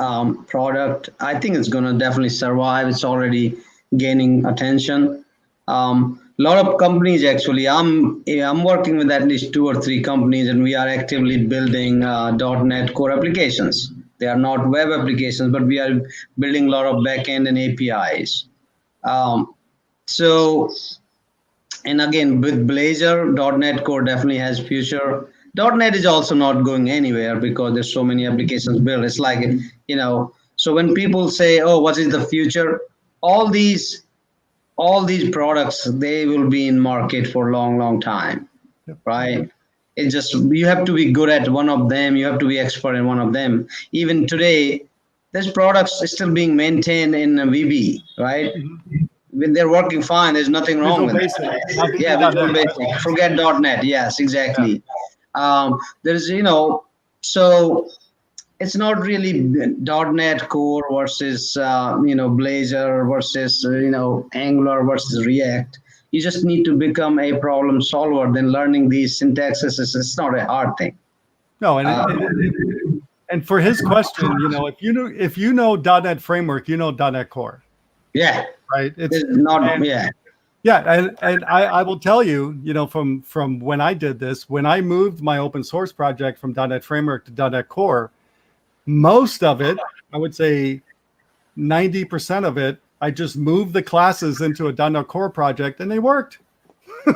Speaker 3: product. I think it's going to definitely survive. It's already gaining attention. A lot of companies actually. I'm working with at least 2 or 3 companies, and we are actively building .NET Core applications. They are not web applications, but we are building a lot of backend and APIs. And again, with Blazor, .NET Core definitely has future. .NET is also not going anywhere because there's so many applications built. It's like, so when people say, oh, what is the future? All these products, they will be in market for a long time, right? It's just, you have to be good at one of them. You have to be expert in one of them. Even today, this products is still being maintained in VB, right? When they're working fine, there's nothing wrong with it. Yeah, Visual Basic. Forget .NET. Yes, exactly. There's, so it's not really .NET Core versus, Blazor versus, Angular versus React. You just need to become a problem solver. Then learning these syntaxes it's not a hard thing.
Speaker 2: No, and for his question, if you know .NET Framework, you know .NET Core.
Speaker 3: Yeah.
Speaker 2: Right.
Speaker 3: It's not. Yeah.
Speaker 2: Yeah, and I will tell you, from when I did this, when I moved my open source project from .NET Framework to .NET Core, most of it, I would say 90% of it, I just moved the classes into a .NET Core project and they worked.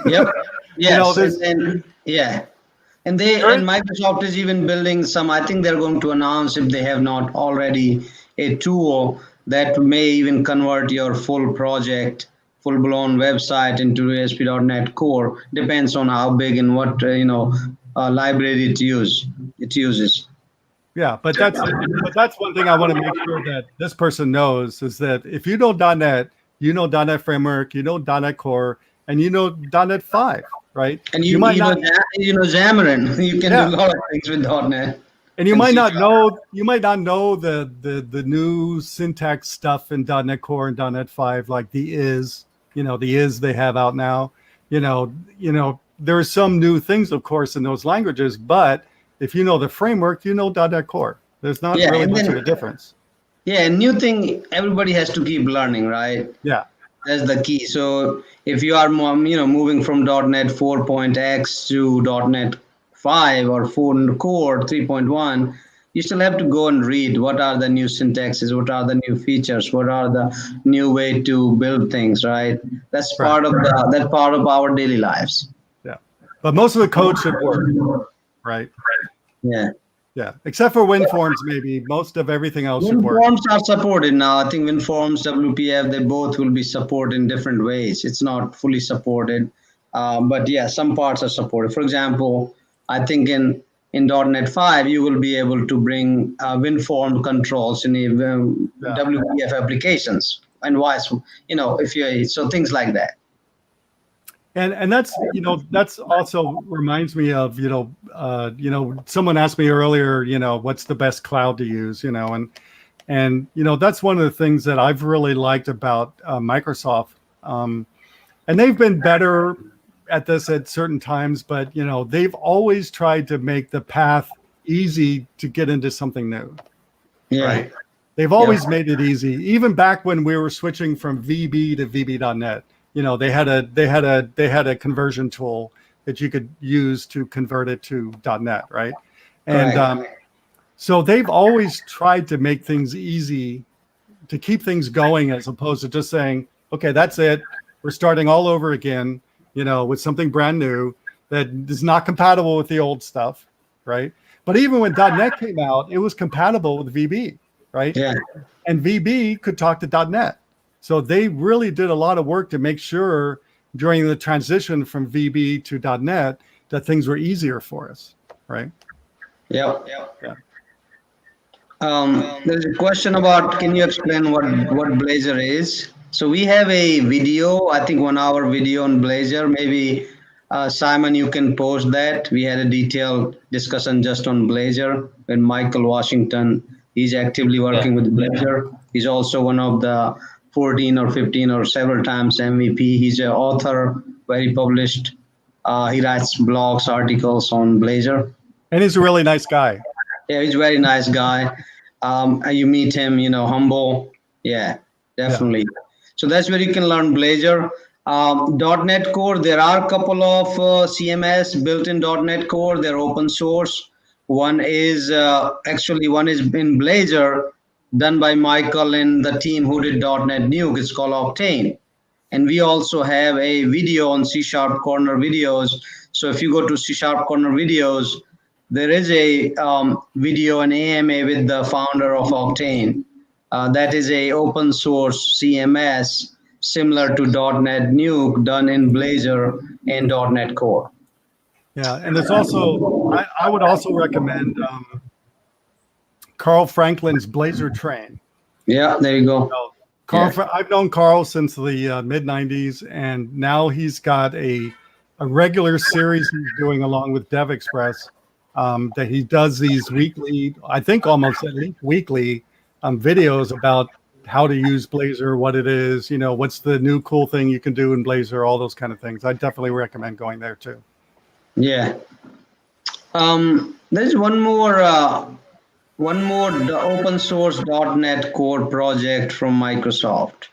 Speaker 3: Yep. Yes.
Speaker 2: And
Speaker 3: Microsoft is even building some. I think they're going to announce, if they have not already, a tool that may even convert your full project, full-blown website into ASP.NET Core. Depends on how big and what library it uses.
Speaker 2: Yeah, but that's one thing I want to make sure that this person knows is that if you know .NET, you know .NET Framework, you know .NET Core, and you know .NET 5, right?
Speaker 3: And you might know Xamarin. You can do a lot of things with .NET.
Speaker 2: And you
Speaker 3: And
Speaker 2: might
Speaker 3: C
Speaker 2: not know the new syntax stuff in .NET Core and .NET 5, like the is they have out now. There are some new things, of course, in those languages, but if you know the framework, you know .NET Core. There's not
Speaker 3: Yeah,
Speaker 2: really
Speaker 3: and
Speaker 2: much of a
Speaker 3: then
Speaker 2: difference.
Speaker 3: yeah, a new thing everybody has to keep learning, right?
Speaker 2: Yeah.
Speaker 3: That's the key. So if you are moving from .NET 4.x to .NET 5 or 4 Core 3.1, you still have to go and read what are the new syntaxes, what are the new features, what are the new way to build things, right? That's
Speaker 2: Right.
Speaker 3: part of our daily lives.
Speaker 2: Yeah. But most of the code should work, right?
Speaker 3: Yeah.
Speaker 2: Yeah. Except for WinForms, maybe. Most of everything else should work.
Speaker 3: WinForms are supported now. I think WinForms, WPF, they both will be supported in different ways. It's not fully supported, but yeah, some parts are supported. For example, I think in .NET 5, you will be able to bring WinForm controls in
Speaker 2: Yeah.
Speaker 3: WPF applications and vice, if you so things like that.
Speaker 2: And that's that's also reminds me of someone asked me earlier, what's the best cloud to use, and that's one of the things that I've really liked about Microsoft, and they've been better at this at certain times, but they've always tried to make the path easy to get into something new.
Speaker 3: Yeah.
Speaker 2: Right? They've always made it easy, even back when we were switching from VB to VB.NET. They had a conversion tool that you could use to convert it to .NET, right? And so they've always tried to make things easy, to keep things going, as opposed to just saying, okay, that's it, we're starting all over again, with something brand new that is not compatible with the old stuff, right? But even when .NET came out, it was compatible with VB, right?
Speaker 3: Yeah.
Speaker 2: And VB could talk to .NET. So they really did a lot of work to make sure during the transition from VB to .NET that things were easier for us, right?
Speaker 3: Yeah.
Speaker 2: Yeah.
Speaker 3: There's a question about, can you explain what Blazor is? So we have a video, I think 1 hour video on Blazor. Maybe Simon, you can post that. We had a detailed discussion just on Blazor with Michael Washington. He's actively working with Blazor. He's also one of the 14 or 15 or several times MVP. He's an author, very published. He writes blogs, articles on Blazor.
Speaker 2: And he's a really nice guy.
Speaker 3: Yeah, he's a very nice guy. You meet him, humble. Yeah, definitely. Yeah. So that's where you can learn Blazor. .NET Core, there are a couple of CMS built in .NET Core. They're open source. One is in Blazor, done by Michael and the team who did .NET Nuke. It's called Octane. And we also have a video on C# Corner videos. So if you go to C# Corner videos, there is a video, an AMA with the founder of Octane. That is a open source CMS similar to .NET Nuke done in Blazor and .NET Core.
Speaker 2: Yeah, and there's also, I would also recommend Carl Franklin's Blazor Train.
Speaker 3: Yeah, there you go.
Speaker 2: I've known Carl since the mid-90s, and now he's got a regular series he's doing along with DevExpress. That he does these weekly, I think almost at least weekly, videos about how to use Blazor, what it is, what's the new cool thing you can do in Blazor, all those kind of things. I definitely recommend going there too. Yeah.
Speaker 3: There's one more open source .NET Core project from Microsoft.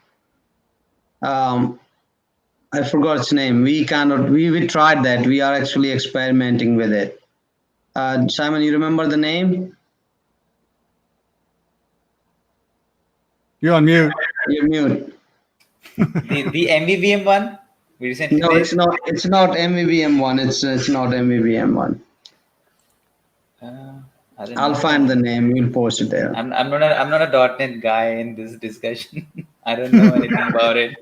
Speaker 3: I forgot its name. We tried that. We are actually experimenting with it. Simon, you remember the name?
Speaker 2: You're on mute.
Speaker 3: You're mute.
Speaker 1: the MVVM one? We recently
Speaker 3: no, it's not. It's not MVVM one. It's not MVVM one. I'll find the name. We'll post it there.
Speaker 1: I'm not a .NET guy in this discussion. I don't know anything about it.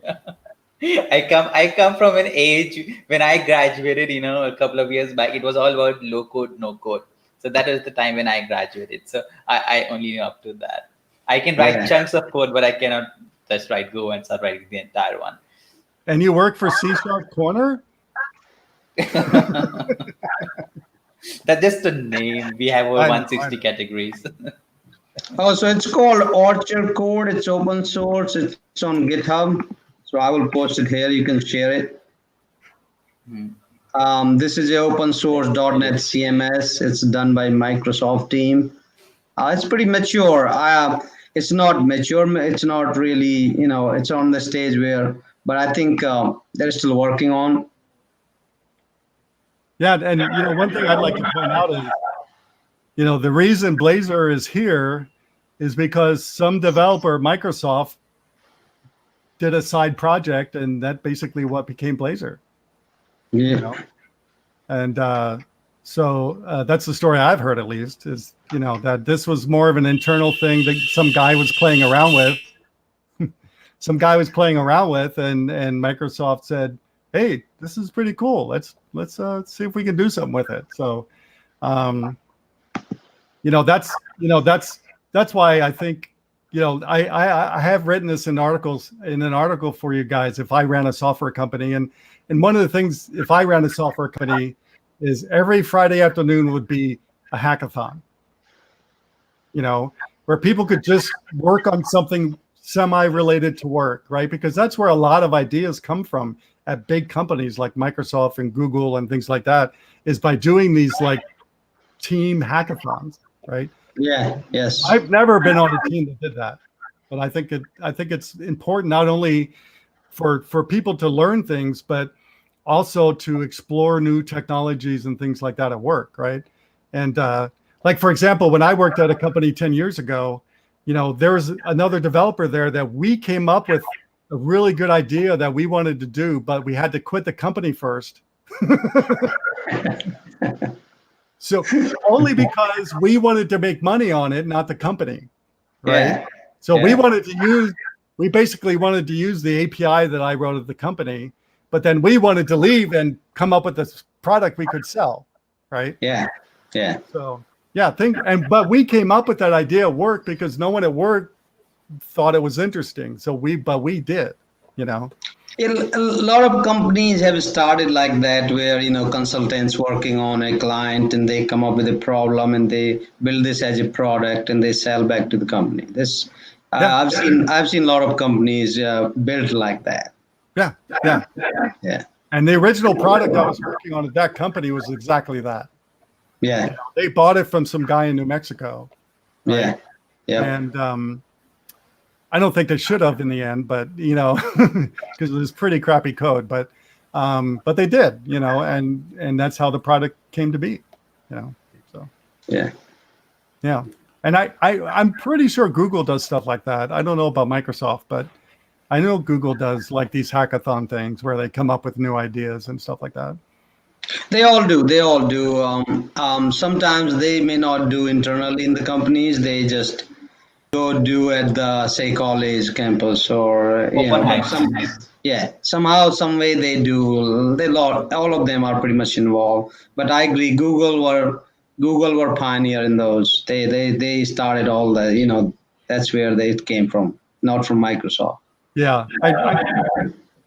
Speaker 1: I come from an age when I graduated, a couple of years back. It was all about low code, no code. So that was the time when I graduated. So I only know up to that. I can write chunks of code, but I cannot just write Go and start writing the entire one.
Speaker 2: And you work for C# Corner?
Speaker 1: That's just a name. We have over
Speaker 2: I know,
Speaker 1: 160 categories.
Speaker 3: Oh, so it's called Orchard Code. It's open source. It's on GitHub. So I will post it here. You can share it. This is a open source .NET CMS. It's done by Microsoft team. It's pretty mature. It's not mature. It's not really, it's on the stage where, but I think they're still working on.
Speaker 2: Yeah, and one thing I'd like to point out is, the reason Blazor is here is because some developer, Microsoft, did a side project, and that basically what became Blazor.
Speaker 3: Yeah.
Speaker 2: And so that's the story I've heard, at least, is that this was more of an internal thing that some guy was playing around with. And Microsoft said, "Hey, this is pretty cool. Let's see if we can do something with it." So, that's why I think, I have written this in an article for you guys. If I ran a software company, and one of the things, if I ran a software company, is every Friday afternoon would be a hackathon. Where people could just work on something semi-related to work, right? Because that's where a lot of ideas come from at big companies like Microsoft and Google and things like that, is by doing these like team hackathons, right?
Speaker 3: Yeah. Yes.
Speaker 2: I've never been on a team that did that, but I think it's important not only for people to learn things, but also to explore new technologies and things like that at work, right? And like, for example, when I worked at a company 10 years ago, there was another developer there that we came up with a really good idea that we wanted to do, but we had to quit the company first. So only because we wanted to make money on it, not the company, right?
Speaker 3: Yeah.
Speaker 2: So we basically wanted to use the API that I wrote at the company, but then we wanted to leave and come up with this product we could sell, right?
Speaker 3: Yeah. Yeah.
Speaker 2: So yeah, but we came up with that idea at work because no one at work thought it was interesting. So we did,
Speaker 3: A lot of companies have started like that, where consultants working on a client, and they come up with a problem and they build this as a product and they sell back to the company. This I've seen a lot of companies built like that.
Speaker 2: Yeah.
Speaker 3: Yeah.
Speaker 2: And the original product I was working on at that company was exactly that.
Speaker 3: Yeah.
Speaker 2: They bought it from some guy in New Mexico. Right?
Speaker 3: Yeah. Yeah.
Speaker 2: And I don't think they should have in the end, but because it was pretty crappy code, but they did, and that's how the product came to be, So yeah, and I'm pretty sure Google does stuff like that. I don't know about Microsoft, but I know Google does like these hackathon things where they come up with new ideas and stuff like that.
Speaker 3: They all do. Sometimes they may not do internally in the companies. They just go do at the, say, college campus, or somehow, some way they do. All of them are pretty much involved. But I agree, Google were pioneer in those. They started all the, that's where they came from, not from Microsoft.
Speaker 2: Yeah,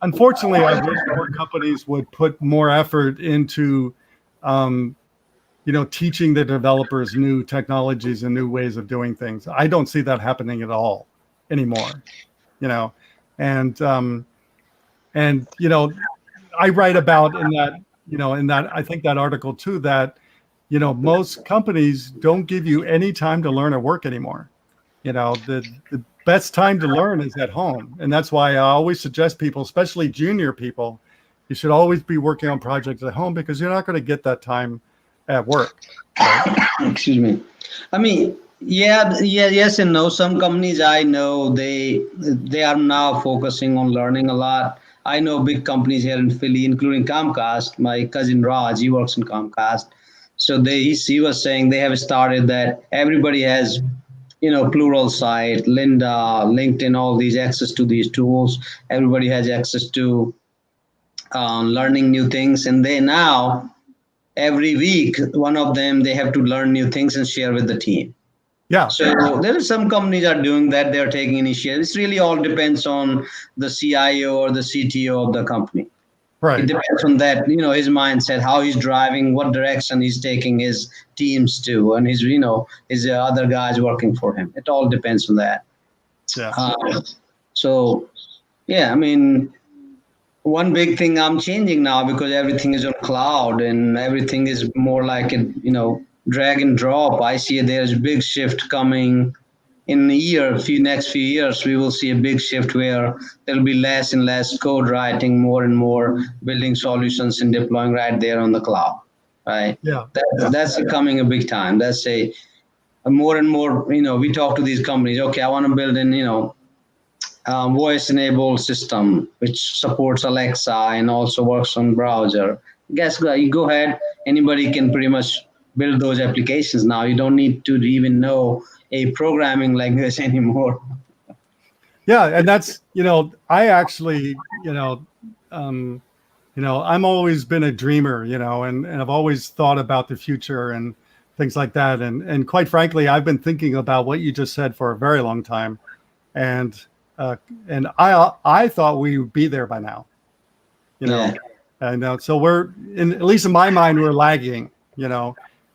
Speaker 2: unfortunately, I wish more companies would put more effort into, teaching the developers new technologies and new ways of doing things. I don't see that happening at all anymore, and I write about in that I think that article too, that, most companies don't give you any time to learn at work anymore. The best time to learn is at home. And that's why I always suggest people, especially junior people, you should always be working on projects at home, because you're not going to get that time at work. Right?
Speaker 3: Excuse me. I mean, yes and no. Some companies I know, they are now focusing on learning a lot. I know big companies here in Philly, including Comcast. My cousin Raj, he works in Comcast. So he was saying they have started that everybody has, plural site, Linda, LinkedIn, all these access to these tools. Everybody has access to learning new things. And they now, every week, one of them, they have to learn new things and share with the team.
Speaker 2: Yeah.
Speaker 3: So there are some companies are doing that. They're taking initiatives. It really all depends on the CIO or the CTO of the company.
Speaker 2: Right.
Speaker 3: It depends on that, his mindset, how he's driving, what direction he's taking his teams to, and his other guys working for him. It all depends on that.
Speaker 2: Yeah.
Speaker 3: So, yeah, I mean, one big thing I'm changing now, because everything is on cloud and everything is more like drag and drop. I see there's a big shift coming in next few years. We will see a big shift where there'll be less and less code writing, more and more building solutions and deploying right there on the cloud. Right.
Speaker 2: Yeah.
Speaker 3: That's coming a big time. That's a more and more. We talk to these companies. Okay, I want to build an voice-enabled system which supports Alexa and also works on browser. Guess what? You go ahead. Anybody can pretty much build those applications now. You don't need to even know a programming language anymore.
Speaker 2: Yeah, and that's I actually I'm always been a dreamer, and I've always thought about the future and things like that. And quite frankly, I've been thinking about what you just said for a very long time, and I thought we would be there by now,
Speaker 3: Yeah.
Speaker 2: and so we're at least in my mind we're lagging,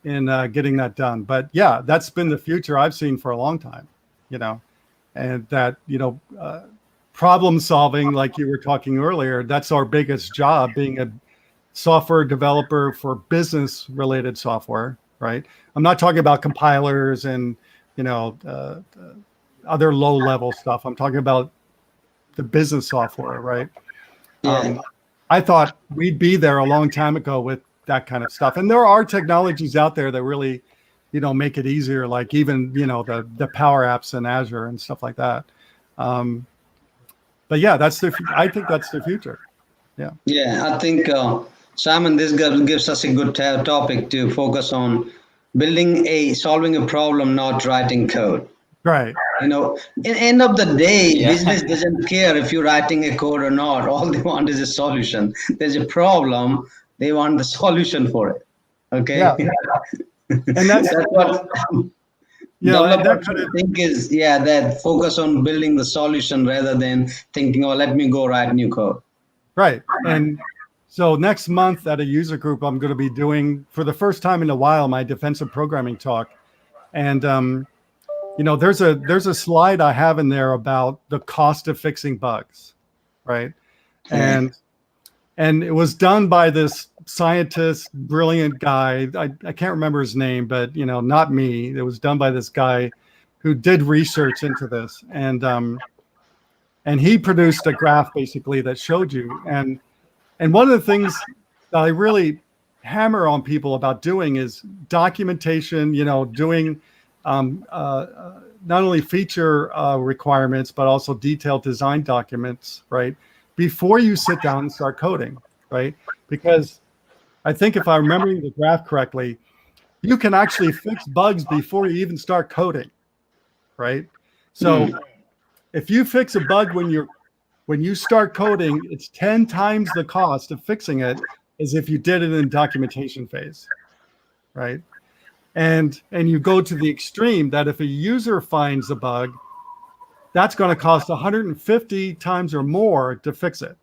Speaker 2: in getting that done. But yeah, that's been the future I've seen for a long time, and that problem solving, like you were talking earlier, that's our biggest job, being a software developer for business related software, right? I'm not talking about compilers and other low level stuff. I'm talking about the business software, right?
Speaker 3: Yeah.
Speaker 2: I thought we'd be there a long time ago with that kind of stuff. And there are technologies out there that really, make it easier, like even, the Power Apps in Azure and stuff like that. But yeah, I think that's the future. Yeah.
Speaker 3: Yeah, I think, Simon, this gives us a good topic to focus on solving a problem, not writing code.
Speaker 2: Right.
Speaker 3: In end of the day, business doesn't care if you're writing a code or not. All they want is a solution. There's a problem, they want the solution for it. Okay.
Speaker 2: Yeah. And that's
Speaker 3: what developers think is, that focus on building the solution rather than thinking, oh, let me go write new code.
Speaker 2: Right. And so next month at a user group, I'm going to be doing, for the first time in a while, my defensive programming talk. And there's a slide I have in there about the cost of fixing bugs, right? And it was done by this scientist, brilliant guy. I can't remember his name, but not me. It was done by this guy who did research into this, and he produced a graph basically that showed you. And one of the things that I really hammer on people about doing is documentation. Doing not only feature requirements, but also detailed design documents, right? Before you sit down and start coding, right? Because I think if I'm remembering the graph correctly, you can actually fix bugs before you even start coding, right? So if you fix a bug when you start coding, it's 10 times the cost of fixing it as if you did it in documentation phase, right? And you go to the extreme that if a user finds a bug, that's going to cost 150 times or more to fix it.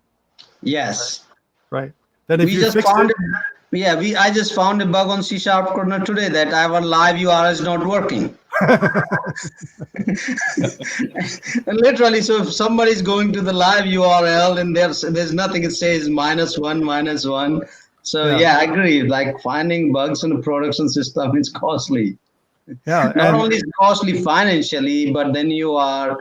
Speaker 3: Yes.
Speaker 2: Right. Then if you fix it,
Speaker 3: I just found a bug on C# Corner today that our live URL is not working. Literally, so if somebody's going to the live URL and there's nothing, it says -1. So I agree. Like finding bugs in a production system is costly.
Speaker 2: Yeah.
Speaker 3: Not only is it costly financially, but then you are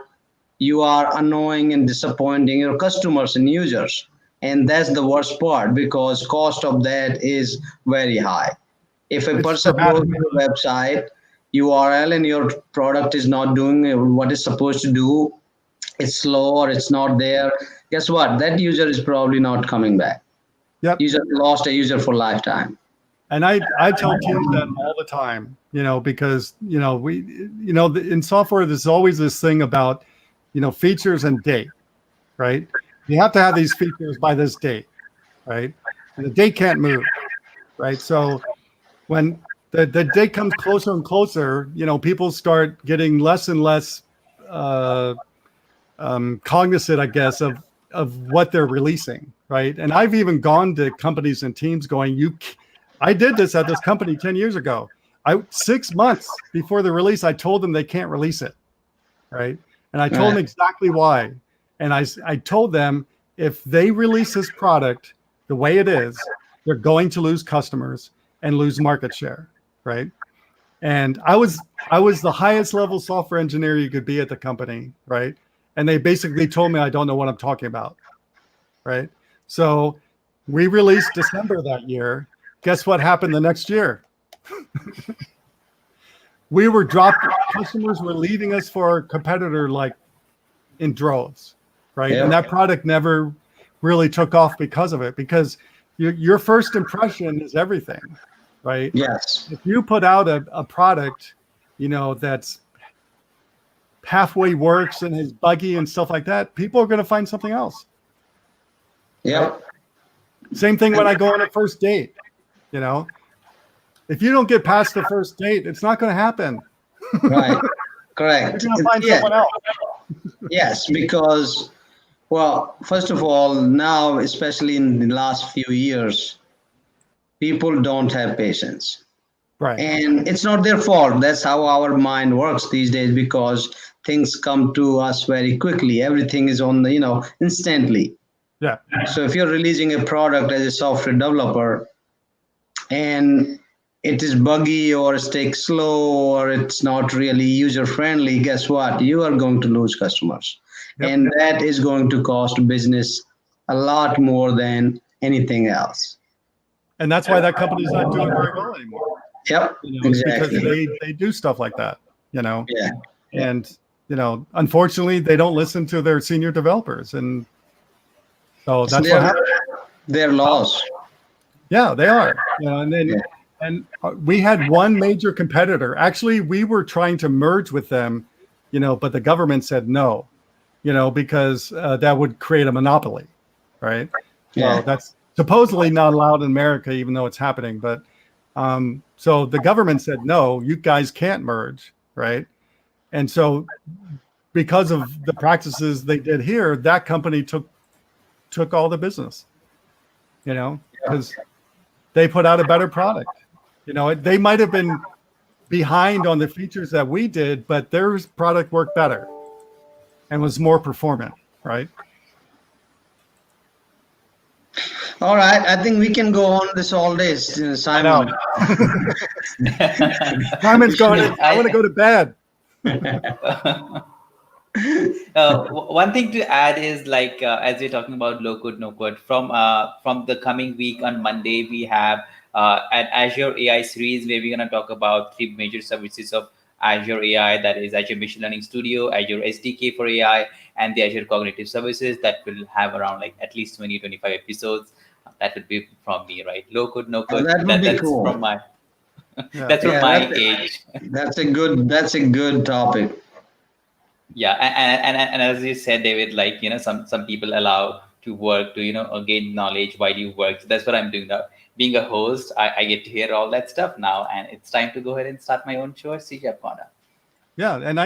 Speaker 3: annoying and disappointing your customers and users. And that's the worst part, because cost of that is very high. If a person goes to a website URL and your product is not doing what it's supposed to do, it's slow or it's not there, guess what? That user is probably not coming back.
Speaker 2: Yep.
Speaker 3: You just lost a user for lifetime.
Speaker 2: And I tell teams that all the time, because, in software, there's always this thing about, features and date, right? You have to have these features by this date, right? And the date can't move, right? So when the date comes closer and closer, people start getting less and less cognizant, I guess, of what they're releasing, right? And I've even gone to companies and teams going, I did this at this company 10 years ago. 6 months before the release, I told them they can't release it, right? And I told them exactly why. And I told them if they release this product the way it is, they're going to lose customers and lose market share, right? And I was the highest level software engineer you could be at the company, right? And they basically told me I don't know what I'm talking about, right? So we released December that year. Guess what happened the next year? We were dropped. Customers were leaving us for a competitor like in droves, right?
Speaker 3: Yeah.
Speaker 2: And that product never really took off because of it, because your first impression is everything, right?
Speaker 3: Yes.
Speaker 2: If you put out a product, that's halfway works and is buggy and stuff like that, people are going to find something else.
Speaker 3: Yeah.
Speaker 2: Right? Same thing when I go on a first date, if you don't get past the first date, it's not going to happen.
Speaker 3: Right. Correct.
Speaker 2: You're going to find someone else.
Speaker 3: Yes, because, well, first of all, now, especially in the last few years, people don't have patience.
Speaker 2: Right.
Speaker 3: And it's not their fault. That's how our mind works these days, because things come to us very quickly. Everything is on the, instantly.
Speaker 2: Yeah.
Speaker 3: So if you're releasing a product as a software developer and it is buggy or it takes slow or it's not really user friendly, guess what? You are going to lose customers.
Speaker 2: Yep.
Speaker 3: And that is going to cost business a lot more than anything else.
Speaker 2: And that's why that company's not doing very well anymore.
Speaker 3: Yep, exactly.
Speaker 2: Because they do stuff like that,
Speaker 3: Yeah.
Speaker 2: And, unfortunately, they don't listen to their senior developers. And so that's what happened.
Speaker 3: They're lost.
Speaker 2: Yeah, they are. And then we had one major competitor. Actually, we were trying to merge with them, but the government said no, because that would create a monopoly, right?
Speaker 3: Yeah.
Speaker 2: Well, that's supposedly not allowed in America, even though it's happening. But so the government said, no, you guys can't merge, right? And so because of the practices they did here, that company took all the business, because they put out a better product. They might have been behind on the features that we did, but their product worked better and was more performant, right?
Speaker 3: All right, I think we can go on this all day, Simon.
Speaker 2: Simon's going, I want to go to bed.
Speaker 1: One thing to add is as we're talking about low code, no code, from the coming week on Monday, we have an Azure AI series where we're going to talk about 3 major services of Azure AI, that is Azure Machine Learning Studio, Azure SDK for AI, and the Azure Cognitive Services that will have around at least 20-25 episodes. That would be from me, right? Low code, no code.
Speaker 3: That would be cool.
Speaker 1: From my that's from my age.
Speaker 3: That's a good topic.
Speaker 1: Yeah, and as you said, David, some people allow to work to gain knowledge while you work. So that's what I'm doing now. Being a host, I get to hear all that stuff now, and it's time to go ahead and start my own show, C# Corner.
Speaker 2: Yeah, and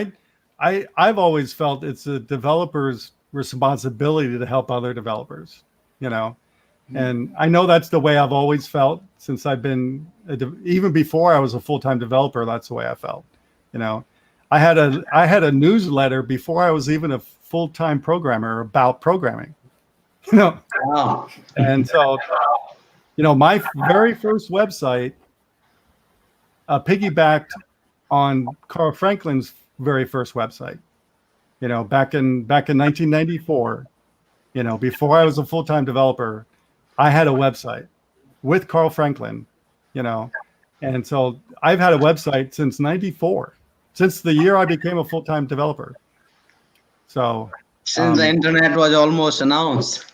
Speaker 2: I've always felt it's a developer's responsibility to help other developers, and I know that's the way I've always felt since I've been even before I was a full-time developer. That's the way I felt, I had a newsletter before I was even a full-time programmer about programming,
Speaker 3: Wow.
Speaker 2: And so, my very first website piggybacked on Carl Franklin's very first website, back in 1994, before I was a full-time developer, I had a website with Carl Franklin, and so I've had a website since 94. Since the year I became a full-time developer. So
Speaker 3: since the internet was almost announced.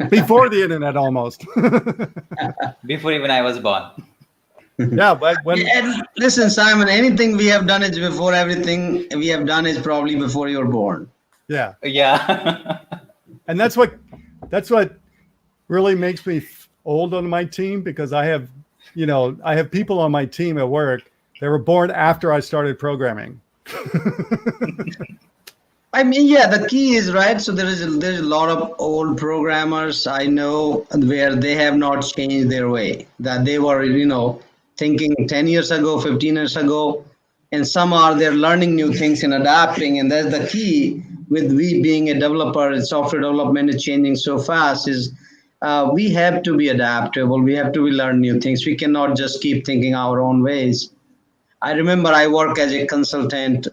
Speaker 2: Before the internet almost.
Speaker 1: Before even I was born.
Speaker 2: Yeah, but
Speaker 3: listen, Simon, anything we have done is before everything we have done is probably before you were born.
Speaker 2: Yeah.
Speaker 1: Yeah.
Speaker 2: And that's what really makes me old on my team, because I have people on my team at work. They were born after I started programming.
Speaker 3: I mean, yeah, the key is right. So there's a lot of old programmers I know where they have not changed their way. That they were, thinking 10 years ago, 15 years ago, and some are they're learning new things and adapting. And that's the key with we being a developer. And software development is changing so fast. Is we have to be adaptable. We have to learn new things. We cannot just keep thinking our own ways. I remember I work as a consultant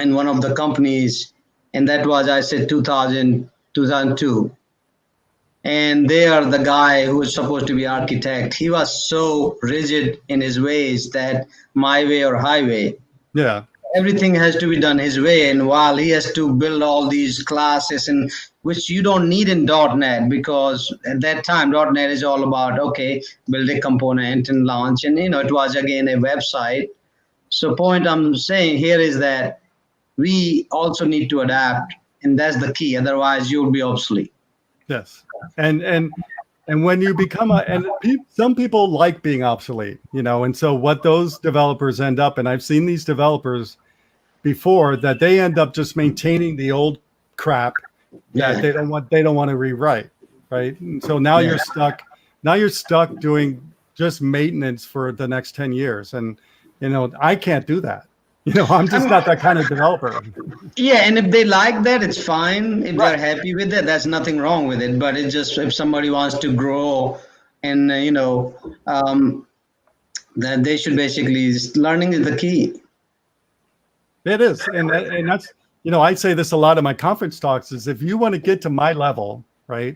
Speaker 3: in one of the companies, and that was I said 2002. And there, the guy who was supposed to be architect, he was so rigid in his ways that my way or highway.
Speaker 2: Yeah.
Speaker 3: Everything has to be done his way, and while he has to build all these classes, and which you don't need in .NET, because at that time .NET is all about okay, build a component and launch, and it was again a website. So point I'm saying here is that we also need to adapt, and that's the key. Otherwise, you'll be obsolete.
Speaker 2: Yes, and when you become some people like being obsolete, and so what those developers end up, and I've seen these developers before, that they end up just maintaining the old crap that they don't want to rewrite, right? And so now you're stuck. Now you're stuck doing just maintenance for the next 10 years, and I can't do that. I'm just not that kind of developer.
Speaker 3: Yeah, and if they like that, it's fine. If they're happy with it, that's nothing wrong with it. But it's just if somebody wants to grow, and that they should basically learning is the key.
Speaker 2: It is, and that's I say this a lot in my conference talks is if you want to get to my level, right,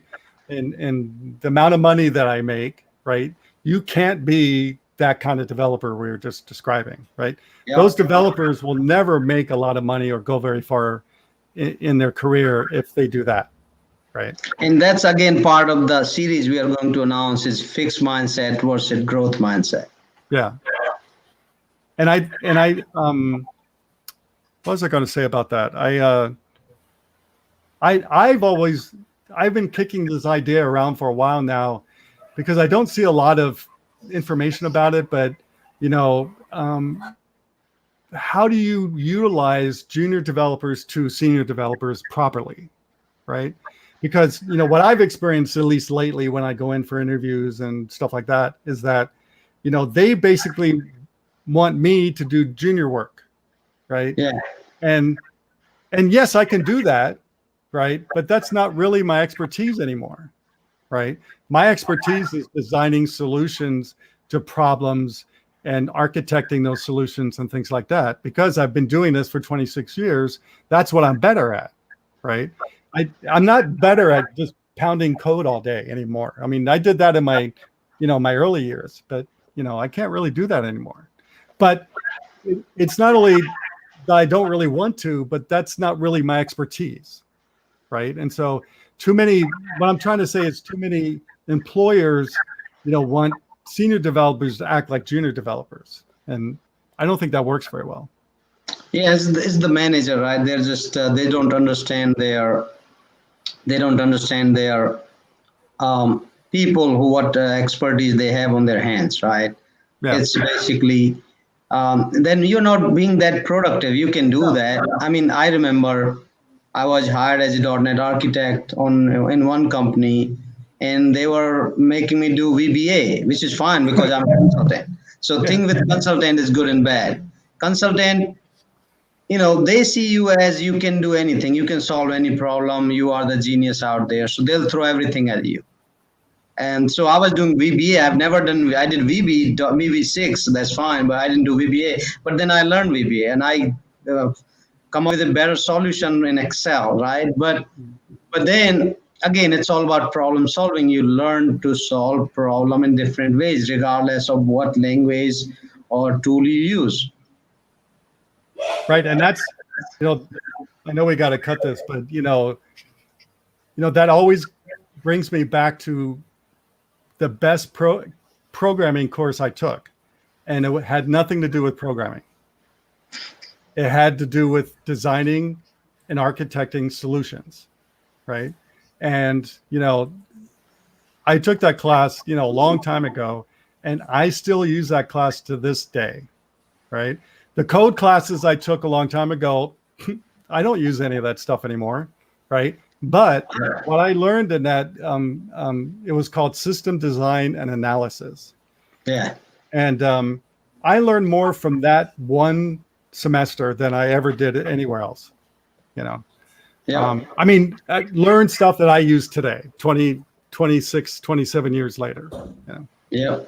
Speaker 2: and the amount of money that I make, right, you can't be that kind of developer we were just describing, right? Yep. Those developers will never make a lot of money or go very far in their career if they do that, right?
Speaker 3: And that's again part of the series we are going to announce is fixed mindset versus growth mindset.
Speaker 2: Yeah. And I what was I going to say about that? I've been kicking this idea around for a while now because I don't see a lot of information about it, but how do you utilize junior developers to senior developers properly, right? Because what I've experienced, at least lately, when I go in for interviews and stuff like that, is that they basically want me to do junior work, right?
Speaker 3: Yeah.
Speaker 2: And yes, I can do that, right? But that's not really my expertise anymore, right? My expertise is designing solutions to problems and architecting those solutions and things like that. Because I've been doing this for 26 years, that's what I'm better at, right? I'm not better at just pounding code all day anymore. I mean, I did that in my, my early years, but I can't really do that anymore. But it's not only that I don't really want to, but that's not really my expertise, right? And so what I'm trying to say is too many employers, want senior developers to act like junior developers. And I don't think that works very well.
Speaker 3: Yeah, it's the manager, right? They're just, they don't understand their people what expertise they have on their hands, right? Yeah. It's basically, then you're not being that productive. You can do that. I mean, I remember I was hired as a .NET architect in one company, and they were making me do VBA, which is fine because I'm a consultant. So thing with consultant is good and bad. Consultant, they see you as you can do anything. You can solve any problem. You are the genius out there. So they'll throw everything at you. And so I was doing VBA. I did VB6, so that's fine, but I didn't do VBA. But then I learned VBA, and I come up with a better solution in Excel, right? But then again, it's all about problem solving. You learn to solve problem in different ways, regardless of what language or tool you use.
Speaker 2: Right, and that's I know we got to cut this, but that always brings me back to the best programming course I took, and it had nothing to do with programming. It had to do with designing and architecting solutions, right? And I took that class a long time ago, and I still use that class to this day, right? The code classes I took a long time ago, I don't use any of that stuff anymore, right? But what I learned in that, it was called system design and analysis.
Speaker 3: Yeah.
Speaker 2: And I learned more from that one semester than I ever did anywhere else, you know.
Speaker 3: Yeah.
Speaker 2: I mean, I learned stuff that I use today, 20, 26, 27 years later. You know?
Speaker 3: Yeah.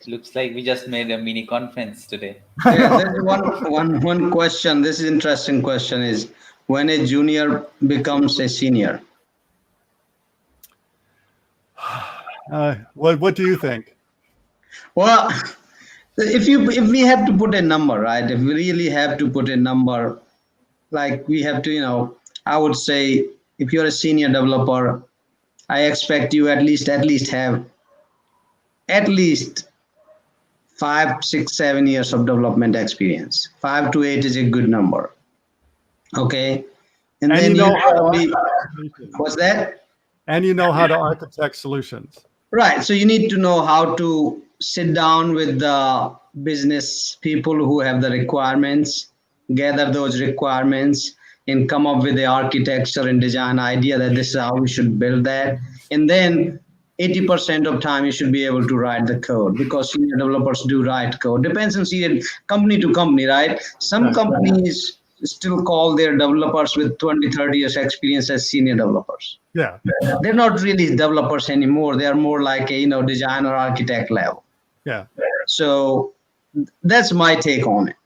Speaker 1: Looks like we just made a mini conference today.
Speaker 3: Yeah, there's one question. This is interesting question is when a junior becomes a senior.
Speaker 2: What do you think?
Speaker 3: Well, if we have to put a number, right? If we really have to put a number, like we have to, I would say if you're a senior developer, I expect you at least have at least 5, 6, 7 years of development experience. 5 to 8 is a good number. Okay. And then what's that?
Speaker 2: And you know how to architect solutions.
Speaker 3: Right. So you need to know how to sit down with the business people who have the requirements, gather those requirements, and come up with the architecture and design idea that this is how we should build that. And then 80% of time you should be able to write the code because senior developers do write code. Depends on company to company, right? Some companies still call their developers with 20, 30 years experience as senior developers.
Speaker 2: Yeah.
Speaker 3: They're not really developers anymore. They are more like a, design or architect level.
Speaker 2: Yeah.
Speaker 3: So that's my take on it.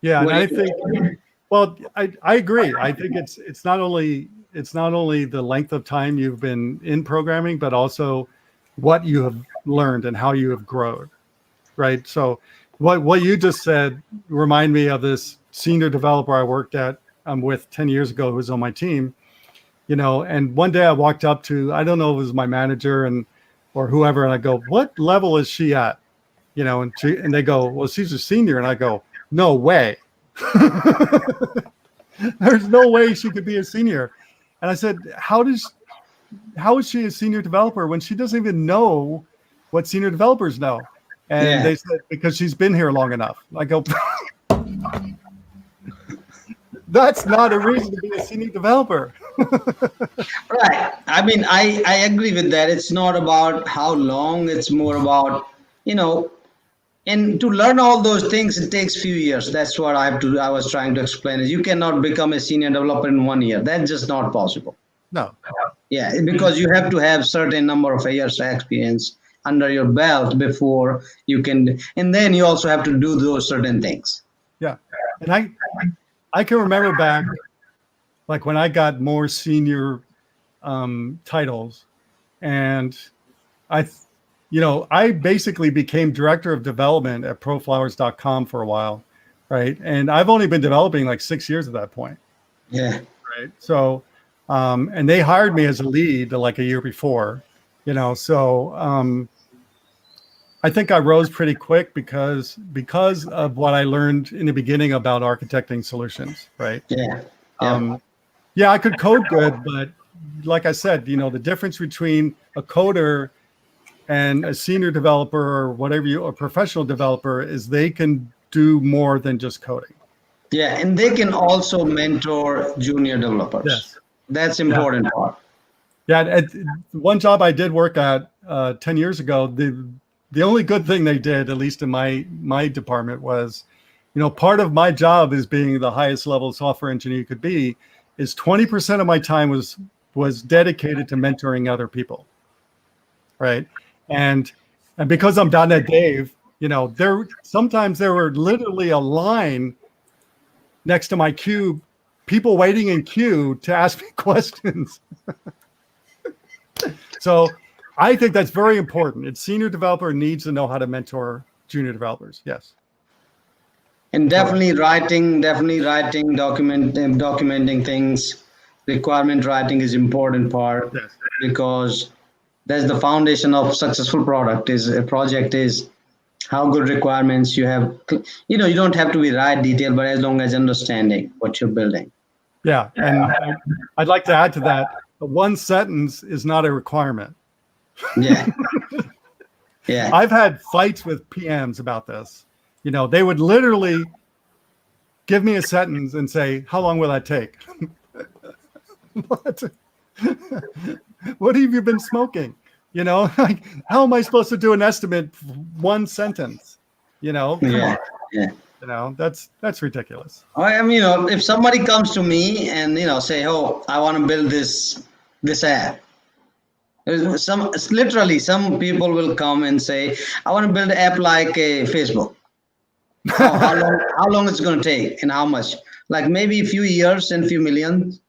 Speaker 2: Yeah. And I think, well, I agree. I think it's not only the length of time you've been in programming, but also what you have learned and how you have grown. Right. So what you just said remind me of this senior developer I worked with 10 years ago who was on my team, and one day I walked up to, I don't know if it was my manager or whoever, and I go, what level is she at? And they go, well, she's a senior. And I go, no way. There's no way she could be a senior. And I said, how is she a senior developer when she doesn't even know what senior developers know? And they said, because she's been here long enough. I go, that's not a reason to be a senior developer.
Speaker 3: Right. I mean, I agree with that. It's not about how long, it's more about, and to learn all those things, it takes few years. That's what I was trying to explain is you cannot become a senior developer in 1 year. That's just not possible.
Speaker 2: No.
Speaker 3: Yeah, because you have to have certain number of years of experience under your belt before you can, and then you also have to do those certain things.
Speaker 2: Yeah. And I can remember back, like when I got more senior titles, and I basically became director of development at proflowers.com for a while, right? And I've only been developing like 6 years at that point.
Speaker 3: Yeah.
Speaker 2: Right. So, and they hired me as a lead like a year before, so I think I rose pretty quick because of what I learned in the beginning about architecting solutions, right?
Speaker 3: Yeah.
Speaker 2: I could code good, but like I said, the difference between a coder and a senior developer or whatever a professional developer is they can do more than just coding.
Speaker 3: Yeah, and they can also mentor junior developers.
Speaker 2: Yes.
Speaker 3: That's important part.
Speaker 2: Yeah, at one job I did work at 10 years ago, the only good thing they did, at least in my department, was, part of my job as being the highest level software engineer you could be, is 20% of my time was dedicated to mentoring other people, right? And because I'm .NET Dave, sometimes there were literally a line next to my queue, people waiting in queue to ask me questions. So I think that's very important. A senior developer needs to know how to mentor junior developers. Yes.
Speaker 3: And definitely writing, documenting things. Requirement writing is important part.
Speaker 2: Yes.
Speaker 3: Because that's the foundation of successful project is how good requirements you have. You don't have to be right detailed, but as long as understanding what you're building.
Speaker 2: Yeah. And I'd like to add to that, one sentence is not a requirement.
Speaker 3: Yeah. Yeah.
Speaker 2: I've had fights with PMs about this. They would literally give me a sentence and say, how long will that take? What? What have you been smoking? You know, like, how am I supposed to do an estimate one sentence? You know, come on.
Speaker 3: Yeah.
Speaker 2: You know, that's ridiculous.
Speaker 3: I mean, if somebody comes to me and say, "Oh, I want to build this app," some people will come and say, "I want to build an app like a Facebook." How long it's going to take and how much? Like maybe a few years and a few million.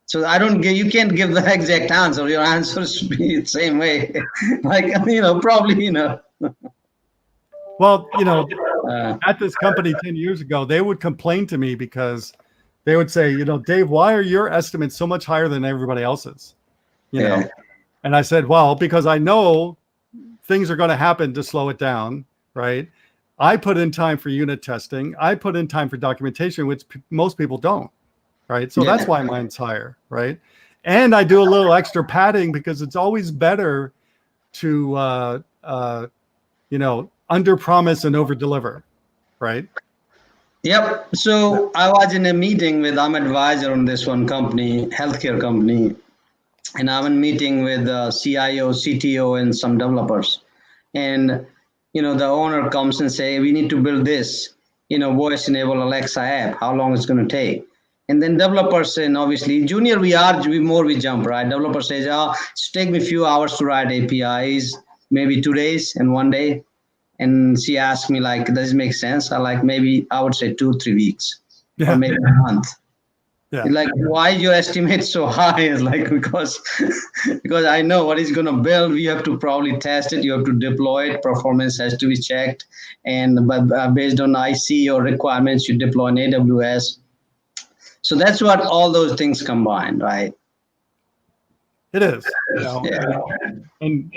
Speaker 3: So you can't give the exact answer. Your answer should be the same way. Like, probably.
Speaker 2: Well, at this company 10 years ago, they would complain to me because they would say, Dave, why are your estimates so much higher than everybody else's? You know? And I said, well, because I know things are going to happen to slow it down, right? I put in time for unit testing. I put in time for documentation, which most people don't, right? So that's why mine's higher, right? And I do a little extra padding because it's always better to, under promise and over deliver, right?
Speaker 3: Yep. So I was in a meeting with, I'm advisor on this one company, healthcare company, and I'm in meeting with CIO, CTO, and some developers. And, the owner comes and say, we need to build this, voice enable Alexa app, how long it's going to take. And then developers, and obviously junior we jump, right? Developer says, it's take me a few hours to write APIs, maybe 2 days and 1 day. And she asked me, like, does it make sense? Maybe I would say 2-3 weeks, or maybe a month. Yeah. Like, why your estimate so high? Is like, because I know what he's going to build. We have to probably test it. You have to deploy it. Performance has to be checked. And based on IC or requirements, you deploy in AWS. So that's what all those things combine, right?
Speaker 2: It is. And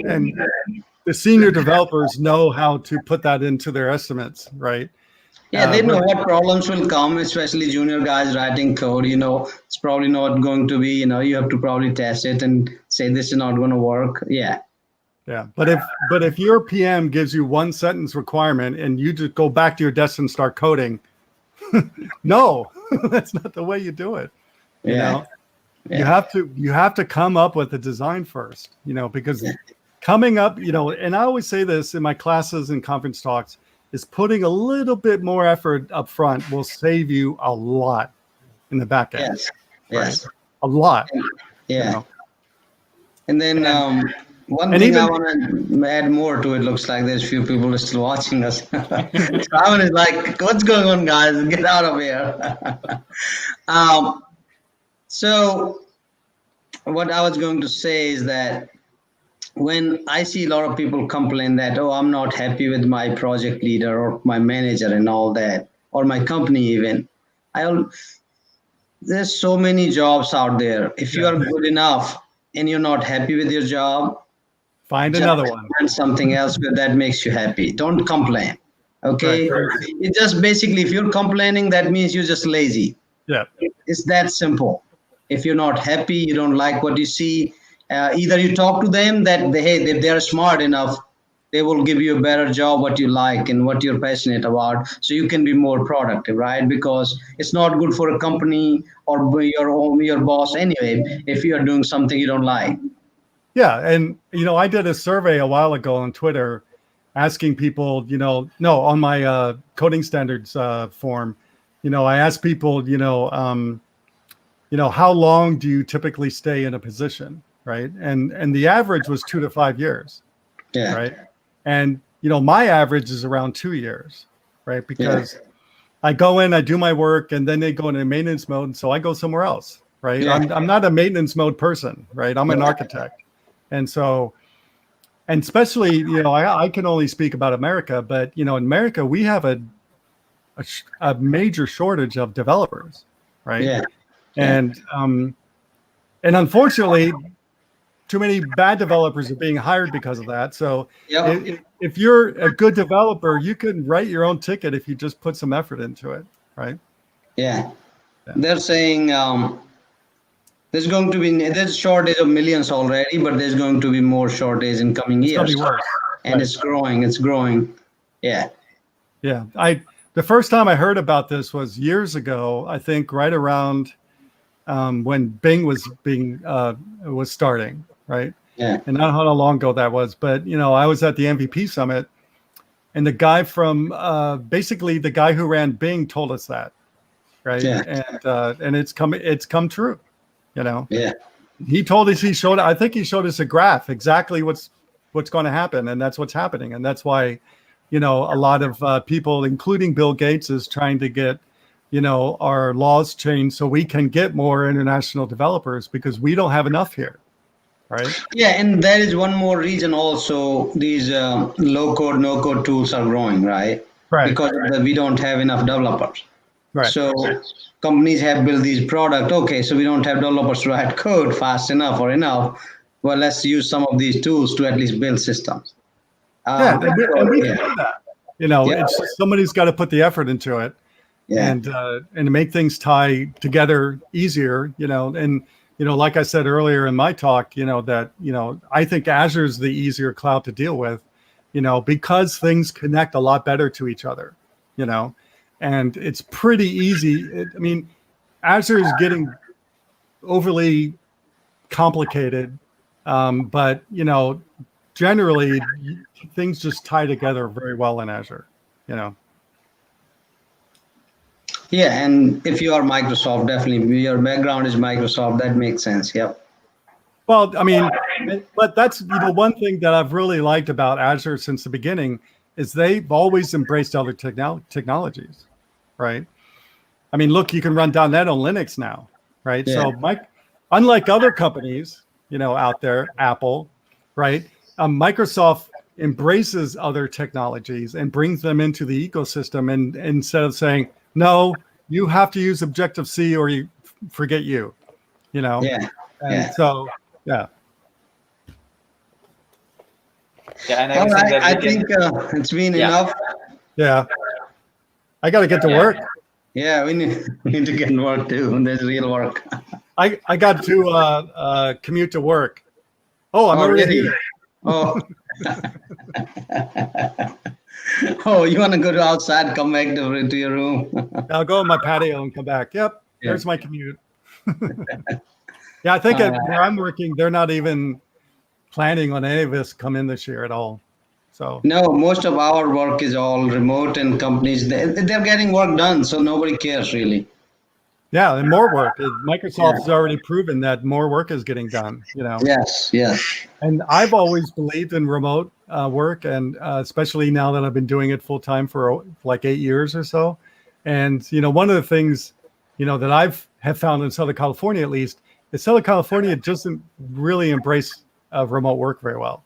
Speaker 2: the senior developers know how to put that into their estimates, right?
Speaker 3: Yeah, they know what problems will come, especially junior guys writing code. It's probably not going to be, you have to probably test it and say this is not going to work. Yeah.
Speaker 2: Yeah. But if your PM gives you one sentence requirement and you just go back to your desk and start coding, no, that's not the way you do it. You know, you have to come up with a design first, because coming up, and I always say this in my classes and conference talks, is putting a little bit more effort up front will save you a lot in the back end.
Speaker 3: Yes.
Speaker 2: A lot.
Speaker 3: Yeah. And then one thing I want to add more to it, looks like there's a few people still watching us. Simon is like, what's going on, guys? Get out of here. So what I was going to say is that when I see a lot of people complain that, I'm not happy with my project leader or my manager and all that, or my company even, there's so many jobs out there. If you are good enough and you're not happy with your job,
Speaker 2: find another one.
Speaker 3: Find something else that makes you happy. Don't complain. Okay? Right. It just basically, if you're complaining, that means you're just lazy.
Speaker 2: Yeah.
Speaker 3: It's that simple. If you're not happy, you don't like what you see, either you talk to them that if they're smart enough, they will give you a better job, what you like and what you're passionate about, so you can be more productive, right? Because it's not good for a company or your boss anyway if you are doing something you don't like.
Speaker 2: Yeah, and I did a survey a while ago on Twitter asking people, on my coding standards form, I asked people, how long do you typically stay in a position? Right. And the average was 2 to 5 years. Yeah. Right. And, my average is around 2 years. Right. Because I go in, I do my work, and then they go into maintenance mode. And so I go somewhere else. Right. Yeah. I'm not a maintenance mode person. Right. I'm an architect. And so, and especially, I can only speak about America, but, in America, we have a major shortage of developers. Right. Yeah. And unfortunately, too many bad developers are being hired because of that. So if you're a good developer, you can write your own ticket if you just put some effort into it, right?
Speaker 3: Yeah. They're saying there's going to be there's shortage of millions already, but there's going to be more shortage in coming years.
Speaker 2: It's going to be worse.
Speaker 3: And it's growing. Yeah.
Speaker 2: Yeah. The first time I heard about this was years ago. I think right around when Bing was starting, right?
Speaker 3: Yeah.
Speaker 2: And I don't know how long ago that was, but I was at the MVP summit, and the guy from basically the guy who ran Bing told us that, right?
Speaker 3: Yeah.
Speaker 2: And it's come true,
Speaker 3: Yeah.
Speaker 2: He told us, I think he showed us a graph exactly what's going to happen, and that's what's happening, and that's why, a lot of people, including Bill Gates, is trying to get, our laws changed so we can get more international developers because we don't have enough here, right?
Speaker 3: Yeah, and there is one more reason also. These low code, no code tools are growing, right?
Speaker 2: Right.
Speaker 3: Because we don't have enough developers.
Speaker 2: Right.
Speaker 3: So companies have built these products. Okay, so we don't have developers to write code fast enough or enough. Well, let's use some of these tools to at least build systems.
Speaker 2: And we can do that.
Speaker 3: Yeah.
Speaker 2: It's just somebody's got to put the effort into it,
Speaker 3: Yeah.
Speaker 2: and to make things tie together easier. And like I said earlier in my talk, that I think Azure's the easier cloud to deal with, because things connect a lot better to each other, and it's pretty easy. I mean, Azure is getting overly complicated, but generally things just tie together very well in Azure,
Speaker 3: Yeah, and if you are Microsoft, definitely your background is Microsoft. That makes sense. Yep.
Speaker 2: Well, I mean, but that's one thing that I've really liked about Azure since the beginning is they've always embraced other technologies, right? I mean, look, you can run .NET on Linux now, right?
Speaker 3: Yeah.
Speaker 2: So, unlike other companies, out there, Apple, right? Microsoft embraces other technologies and brings them into the ecosystem, and instead of saying, no, you have to use Objective-C or you forget you,
Speaker 3: Yeah.
Speaker 2: And
Speaker 3: Yeah.
Speaker 2: so, yeah.
Speaker 1: Yeah, and
Speaker 3: All right. I
Speaker 1: think
Speaker 3: think it's been
Speaker 1: Yeah.
Speaker 3: enough.
Speaker 2: Yeah. I got to get to work.
Speaker 3: Yeah, we need to get work too. There's real work.
Speaker 2: I got to commute to work. Oh, I'm already here.
Speaker 3: Oh. Oh, you want to go to outside, come back to your room?
Speaker 2: I'll go on my patio and come back. Yep,
Speaker 3: Yeah.
Speaker 2: there's my commute. Yeah, I think where I'm working, they're not even planning on any of us come in this year at all. So
Speaker 3: No, most of our work is all remote, and companies, they're getting work done, so nobody cares really.
Speaker 2: yeah, and more work. Microsoft's already proven that more work is getting done.
Speaker 3: Yes, yes.
Speaker 2: And I've always believed in remote work, and especially now that I've been doing it full time for like 8 years or so. And one of the things that have found in Southern California, at least, is Southern California doesn't really embrace remote work very well.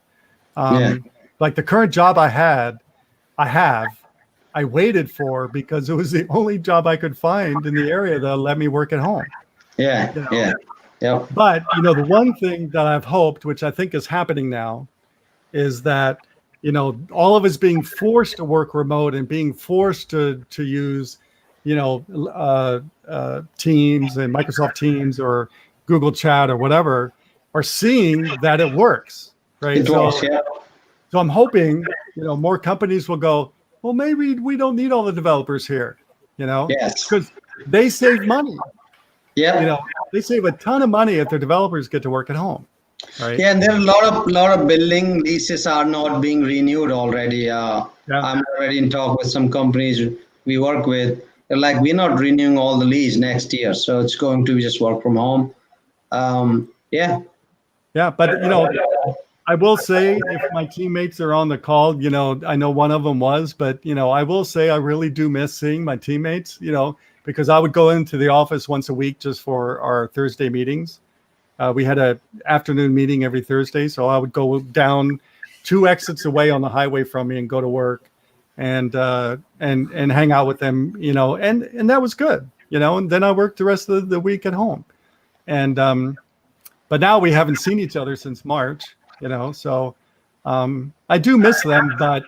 Speaker 2: Like the current job I waited for because it was the only job I could find in the area that let me work at home.
Speaker 3: Yeah, yeah. Yep.
Speaker 2: But the one thing that I've hoped, which I think is happening now, is that all of us being forced to work remote and being forced to use Teams and Microsoft Teams or Google Chat or whatever, are seeing that it works, right?
Speaker 3: It works, yeah.
Speaker 2: So I'm hoping more companies will go, well, maybe we don't need all the developers here,
Speaker 3: Yes.
Speaker 2: because they save money.
Speaker 3: Yeah.
Speaker 2: They save a ton of money if their developers get to work at home, right?
Speaker 3: Yeah, and there are a lot of building leases are not being renewed already. I'm already in talk with some companies we work with. They're like, we're not renewing all the lease next year, so it's going to be just work from home. Yeah.
Speaker 2: Yeah, but I will say, if my teammates are on the call, I know one of them was, but I will say I really do miss seeing my teammates, because I would go into the office once a week just for our Thursday meetings. We had an afternoon meeting every Thursday, so I would go down 2 exits away on the highway from me and go to work, and hang out with them, and that was good, and then I worked the rest of the week at home, and but now we haven't seen each other since March, so I do miss them, but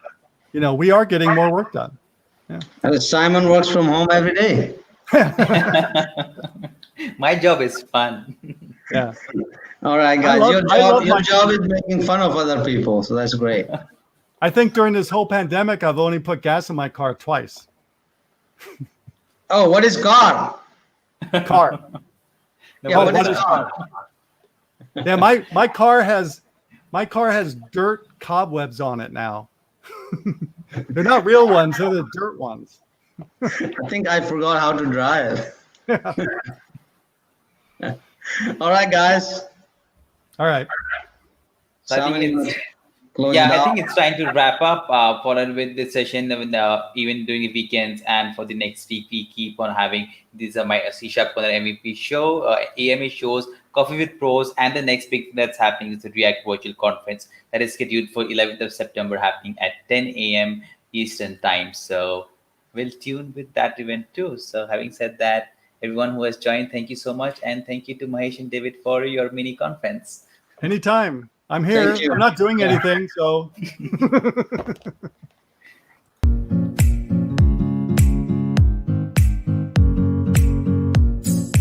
Speaker 2: we are getting more work done. Yeah.
Speaker 3: Simon works from home every day.
Speaker 1: my job is fun.
Speaker 2: Yeah.
Speaker 3: All right, guys. Your job is making fun of other people, so that's great.
Speaker 2: I think during this whole pandemic, I've only put gas in my car twice.
Speaker 3: Oh, what is car?
Speaker 2: Car.
Speaker 3: Yeah,
Speaker 2: Oh,
Speaker 3: what
Speaker 2: what
Speaker 3: is
Speaker 2: is
Speaker 3: car?
Speaker 2: Yeah, my car has dirt cobwebs on it now. They're not real ones; they're the dirt ones.
Speaker 3: I think I forgot how to drive.
Speaker 2: Yeah.
Speaker 3: All right, guys.
Speaker 2: All right.
Speaker 1: So I think
Speaker 3: Simon,
Speaker 1: it's
Speaker 3: close
Speaker 1: yeah,
Speaker 3: it
Speaker 1: I
Speaker 3: out.
Speaker 1: think it's trying to wrap up. Followed with the session, with even during the weekends, and for the next week, we keep on having these are my C Sharp Corner MVP show, AMA shows, Coffee with Pros, and the next big thing that's happening is the React Virtual Conference that is scheduled for 11th of September, happening at 10 a.m. Eastern Time. So we'll tune with that event too. So having said that, everyone who has joined, thank you so much, and thank you to Mahesh and David for your mini conference.
Speaker 2: Anytime. I'm
Speaker 3: Thank
Speaker 2: here.
Speaker 3: you.
Speaker 2: I'm not doing
Speaker 3: Yeah.
Speaker 2: anything, so